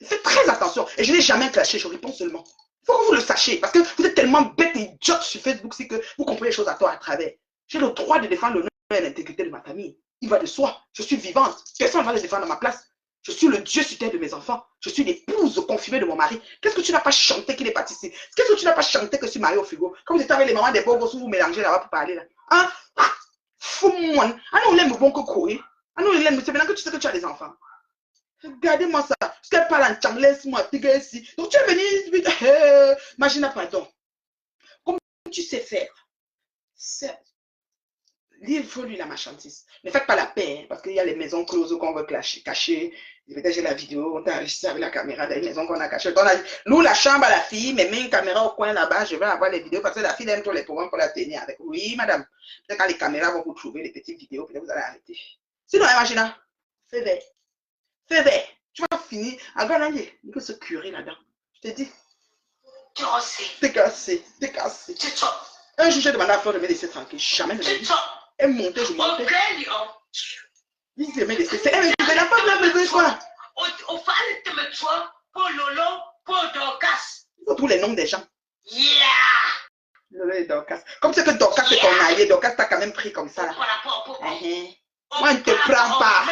Faites très attention. Et je n'ai jamais clashé. Je réponds seulement. Il faut que vous le sachiez. Parce que vous êtes tellement bête et idiote sur Facebook, c'est que vous comprenez les choses à toi à travers. J'ai le droit de défendre l'honneur et l'intégrité de ma famille. Il va de soi. Je suis vivante. Personne ne va le défendre à ma place. Je suis le Dieu sur terre de mes enfants. Je suis l'épouse confirmée de mon mari. Qu'est-ce que tu n'as pas chanté qu'il est parti ici? Qu'est-ce que tu n'as pas chanté que tu marié au frigo? Comme vous étiez avec les mamans des pauvres, vous mélangez là-bas pour parler là. Hein? Fou-moi. Ah non, on l'aime bon que courir. Ah non, on l'aime. C'est maintenant que tu sais que tu as des enfants. Regardez-moi ça. Parce qu'elle parle en tchang, laisse-moi piquer ici. Donc tu es venu. Magina, pardon. Comme tu sais faire. Il faut lui la marchandise. Ne faites pas la paix, hein, parce qu'il y a les maisons closes qu'on veut cacher. Peut-être j'ai la vidéo, on t'a enregistré avec la caméra dans les maisons qu'on a cachées. Loue la chambre à la fille, mais mets une caméra au coin là-bas, je vais avoir les vidéos, parce que la fille aime tous les programmes pour la tenir avec. Oui, madame. Peut-être quand les caméras vont vous trouver les petites vidéos, peut-être vous allez arrêter. Sinon, imagine, fais vert. Fais vert. Tu vas finir. Regarde, il peut se curer là-dedans. Je te dis. T'es cassé. Un jour, j'ai demandé à Flore de me laisser tranquille. Jamais de ma vie. Elle montait, je montais. Il se met des spéciales. Elle me dit, la femme là, me quoi? Il faut tous les noms des gens. Lolo et Dorcas. Comme c'est que Dorcas c'est ton allié, Dorcas t'a quand même pris comme ça là. Moi, je ne te prends pas.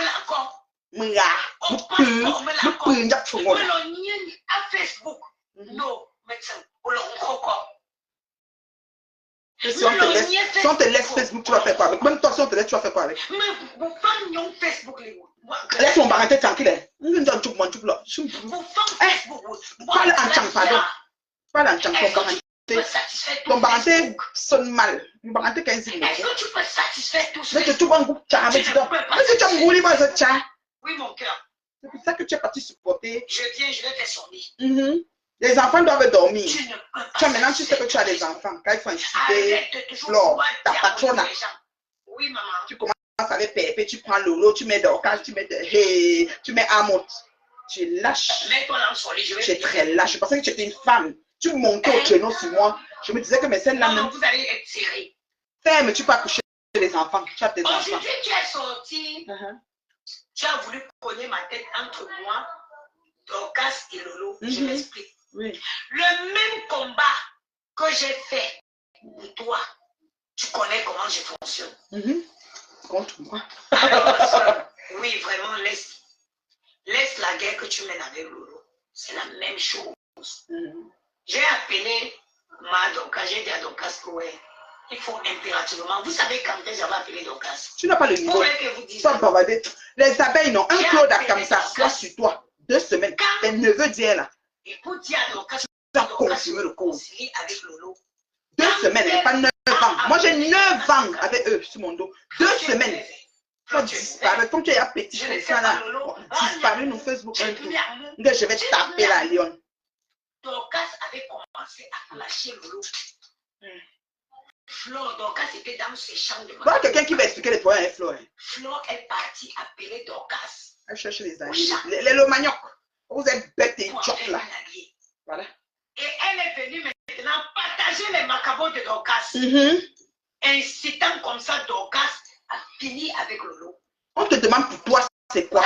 Si on te laisse Facebook, tu vas faire quoi avec? Même toi, si on te laisse, tu vas faire quoi avec? Laisse mon baranté tranquille. Parle en chang, pardon. Parle en chang, ton baranté. Ton baranté sonne mal. Ton baranté 15 minutes. Est-ce que tu peux satisfaire tout ça? Mais tu vas en groupe, tu as un groupe. Mais tu as un groupe, Oui, mon cœur. C'est pour ça que tu es parti supporter. Je viens, je vais faire son lit. Les enfants doivent dormir. Tu ne peux pas. Tu vois, maintenant, tu sais que tu as des enfants. Quand ils font insulter, Arrête de toujours Flore, vouloir ta dire patronne, aux gens. Oui, maman. tu commences avec Pépé, tu prends Lolo, tu mets Dorcas, tu mets tu mets Amot. Tu es lâche. Mets-toi dans son lit, je vais Tu es venir. très lâche. Je pensais que tu étais une femme. Tu montais au créneau sur moi. Je me disais que mais celle-là Non, même. non, vous allez être tirés. Ferme, tu peux accoucher les enfants. Tu as tes enfants. Aujourd'hui, tu es sorti. Tu as voulu cogner ma tête entre moi, Dorcas et Lolo. Je m'explique. Oui. Le même combat que j'ai fait pour toi, tu connais comment je fonctionne. Contre moi. Alors, oui, vraiment, laisse la guerre que tu mènes avec Lolo. C'est la même chose. J'ai appelé ma Dorcas, j'ai dit à Dorcas que ouais, il faut impérativement. Vous savez quand j'avais appelé Dorcas. Tu n'as pas le niveau. Pour que vous disiez. Sans bavarder. Les abeilles, non. Un Claude comme ça, soit sur toi. 2 semaines. Tes neveux disent là. Et pour dire à Dorcas, Tu as confirmé le cours. avec Lolo. 2 semaines, hein, pas 9 ans. Moi, j'ai 9 ans avec eux sur mon dos. 2 semaines. Tu as disparu. Comme tu es petit comme ça là. Disparu sur Facebook. Je vais taper la lionne. Dorcas avait commencé à flasher Lolo. Flore, Dorcas était dans ses champs de Voilà quelqu'un qui va expliquer les problèmes avec Flore. Flore est partie appeler Dorcas. Elle cherche les alliés. Le manioc. Vous êtes bêtes et chocs là. Voilà. Et elle est venue maintenant partager les macabots de Dorcas. Incitant comme ça Dorcas à finir avec Lolo. On te demande pour toi, c'est quoi?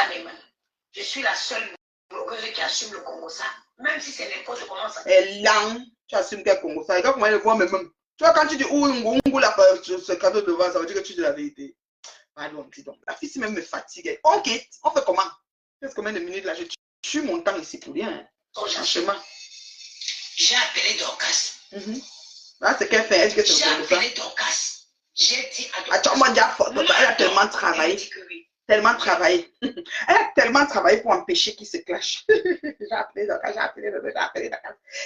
Je suis la seule blogueuse qui assume le Congo ça. Même si c'est n'importe comment ça. Et là, tu assumes quel Congo ça. Regarde comment elle voit même. Tu vois, quand tu dis ouh là, ce cadeau devant, ça veut dire que tu dis la vérité. Pardon, dis donc. La fille, si même me fatigue. On quitte. On fait comment? Qu'est-ce combien de minutes là? Je tue mon temps ici pour rien. Franchement. J'ai appelé Dorcas. Ah, c'est qu'elle fait. J'ai appelé Dorcas. J'ai dit à Dorcas. Attends, moi, elle a tellement travaillé. Tellement travaillé. Elle a tellement travaillé pour empêcher qu'il se clash. J'ai appelé Dorcas, j'ai appelé Dorcas.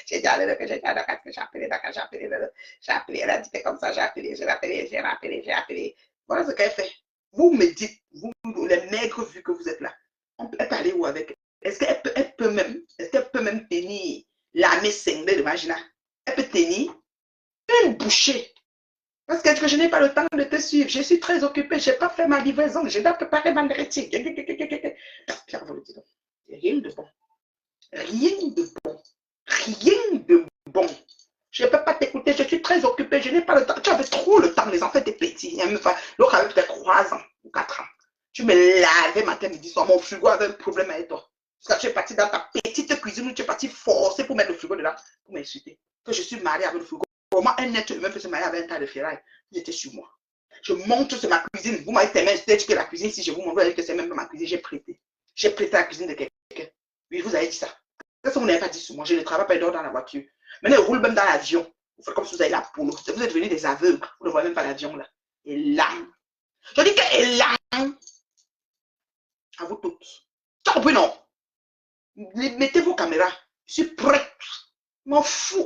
J'ai dit à Dorcas que j'ai appelé Dorcas, j'ai appelé, elle a dit comme ça, j'ai appelé. Voilà ce qu'elle fait. Vous me dites, vous, les maigres, vu que vous êtes là, on peut aller où avec elle? Est-ce qu'elle peut même tenir l'armée cinglée de Magina? Elle peut tenir une bouchée. Parce que je n'ai pas le temps de te suivre. Je suis très occupée. Je n'ai pas fait ma livraison. Je dois préparer ma nourriture. Pierre, vous le dites. Rien de bon. Rien de bon. Rien de bon. Je ne peux pas t'écouter. Je suis très occupée. Je n'ai pas le temps. Tu avais trop le temps. Les enfants étaient petits. L'autre avait peut-être 3 ans ou 4 ans. Tu me lavais matin, midi, soir. Mon frigo avait un problème avec toi. Parce que tu es parti dans ta petite cuisine où tu es parti forcer pour mettre le frigo dedans. Pour m'insulter. Que je suis mariée avec le frigo. Comment un être humain peut se marier avec un tas de ferraille? Vous étiez sur moi. Je montre sur ma cuisine. Vous m'avez tellement dit que la cuisine, si je vous montre que c'est même pas ma cuisine, j'ai prêté. J'ai prêté la cuisine de quelqu'un. Oui, vous avez dit ça. Qu'est-ce que vous n'avez pas dit sur moi? Je ne travaille pas, dans la voiture. Maintenant, il roule même dans l'avion. Vous faites comme si vous avez la poule. Vous êtes devenus des aveugles. Vous ne voyez même pas l'avion là. Et là. Je dis que et là. À vous toutes. Tu as compris, non? Mettez vos caméras. Je suis prête. Je m'en fous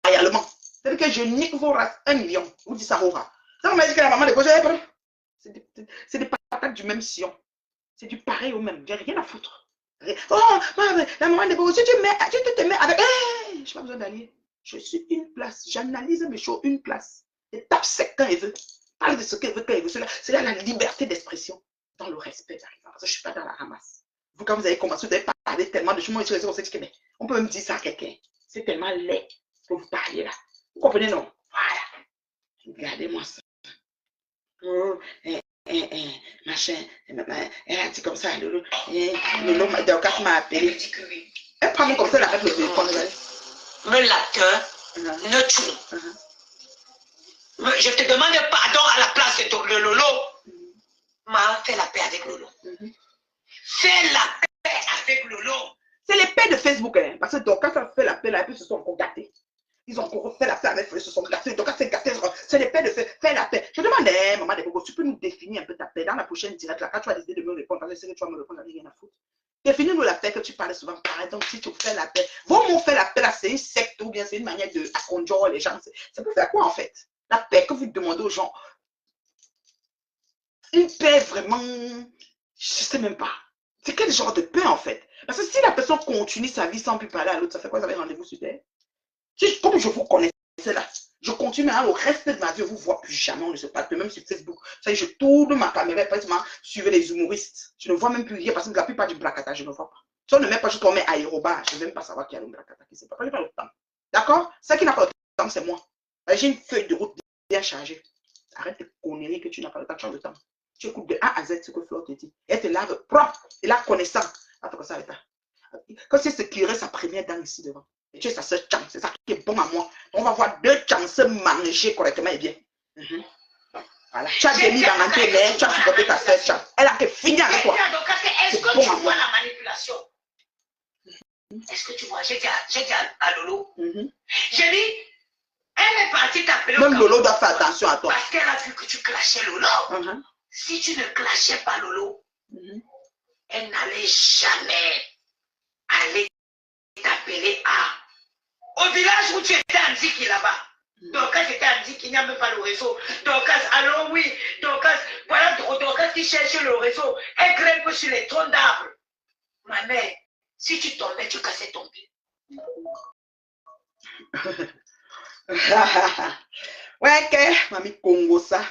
royalement. C'est-à-dire que je nique vos races 1 million. Vous dites ça, Rora. Ça, on m'a dit que la maman de Gauche, c'est des patates du même sillon. C'est du pareil au même. J'ai rien à foutre. Oh, la maman de Gauche, tu te mets avec. Je n'ai pas besoin d'aller. Je suis une place. J'analyse mes choses une place. Et tape sec quand elle veut. Parle de ce qu'elle veut quand elle veut. C'est là la liberté d'expression. Dans le respect, par exemple. Je ne suis pas dans la ramasse. Vous, quand vous avez commencé, vous avez parlé tellement de choses. Moi, on peut même dire ça à quelqu'un. C'est tellement laid que vous parliez là. Vous comprenez, non? Voilà. Regardez-moi ça. Oh, machin. Elle a dit comme ça, Lolo. Lolo, Dorcas m'a appelé. Elle prend mon comme ça, elle arrête le téléphone. Me l'acteur ne tue. Je te demande pardon à la place de Lolo. M'a fait la paix avec Lolo. Fais la paix avec Lolo. C'est les paix de Facebook, hein, parce que Dorcas a fait la paix là, et puis ils se sont encore gâtés. Ils ont encore fait la paix avec eux, ils se sont gâtés. Dorcas s'est gâté. C'est les paix de faire la paix. Je demandais, maman de Gogo, tu peux nous définir un peu ta paix dans la prochaine direct là, quand tu vas décider de me répondre, parce que je sais que tu vas me répondre, j'en ai rien à foutre. Définis-nous la paix que tu parles souvent. Par exemple, si tu fais la paix, vos mots fait la paix là, c'est une secte ou bien c'est une manière de conduire les gens. Ça peut faire quoi en fait? La paix que vous demandez aux gens. Une paix vraiment, je ne sais même pas. C'est quel genre de peur, en fait? Parce que si la personne continue sa vie sans plus parler à l'autre, ça fait quoi? Vous avez rendez-vous sur terre? Comme je vous connaissais là, je continue maintenant le reste de ma vie, on ne vous voit plus jamais, on ne se parle plus, même sur Facebook. Ça y est, je tourne ma caméra, pratiquement, suivez les humoristes. Je ne vois même plus rien parce que la plupart du blacata, je ne vois pas. Si on ne met pas, je te mets aérobar, je ne vais même pas savoir qu'il y a un blacata qui ne sait pas. Je n'ai pas le temps. D'accord? Ça qui n'a pas le temps, c'est moi. J'ai une feuille de route bien chargée. Arrête de conneries que tu n'as pas le temps, tu as le temps. Tu écoutes de A à Z ce que Flore te dit. Elle te lave propre et la connaissant. Attends que ça arrête. Quand c'est ce qui irait sa première dame ici devant. Et tu es sa seule chance, c'est ça qui est bon à moi. On va voir deux chances manger correctement et bien. Voilà. Tu as démis dans l'entrée, mais tu as supporté ta seule chance. Elle a que fini avec toi. Est-ce que tu vois la manipulation? Est-ce que tu vois? J'ai dit à Lolo. J'ai dit, elle est partie t'appeler. Même Lolo doit faire attention à toi. Parce qu'elle a vu que tu clashais Lolo. Si tu ne clashais pas Lolo, elle n'allait jamais aller t'appeler au village où tu étais à Nziki là-bas. Dorcas était à Nziki, il n'y a même pas le réseau. Dorcas, allons oui. Dorcas, voilà Dorcas qui cherche le réseau. Elle grimpe sur les troncs d'arbres. Ma mère, si tu tombais, tu cassais ton pied. Ouais, que mamie Congo ça.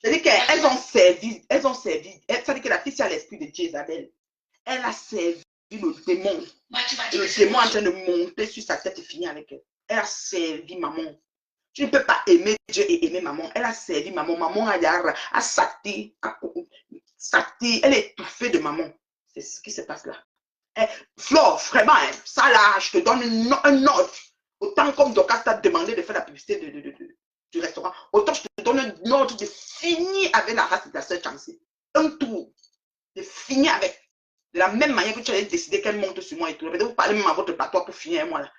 C'est-à-dire qu'elles ont servi, ça veut dire que la fille, c'est à l'esprit de Jézabel. Elle a servi le démon. Le démon en train de monter sur sa tête et finir avec elle. Elle a servi maman. Tu ne peux pas aimer Dieu et aimer maman. Elle a servi maman. Maman a sati, elle est étouffée de maman. C'est ce qui se passe là. Flore, vraiment, ça là, je te donne un ordre. Autant comme Dorcas t'a demandé de faire la publicité du restaurant, autant je te donne un ordre de finir avec la race de ta soeur Chancey. Un tour. De finir avec. De la même manière que tu avais décidé qu'elle monte sur moi et tout. Vous parlez même à votre plateau pour finir avec moi là.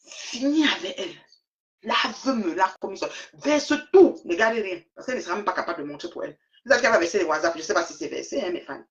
Finis avec elle. Lave-me-la comme ça. Verse tout. Ne gardez rien. Parce qu'elle ne sera même pas capable de montrer pour elle. Vous savez qu'elle va verser les WhatsApp. Je ne sais pas si c'est versé, hein, mes fans.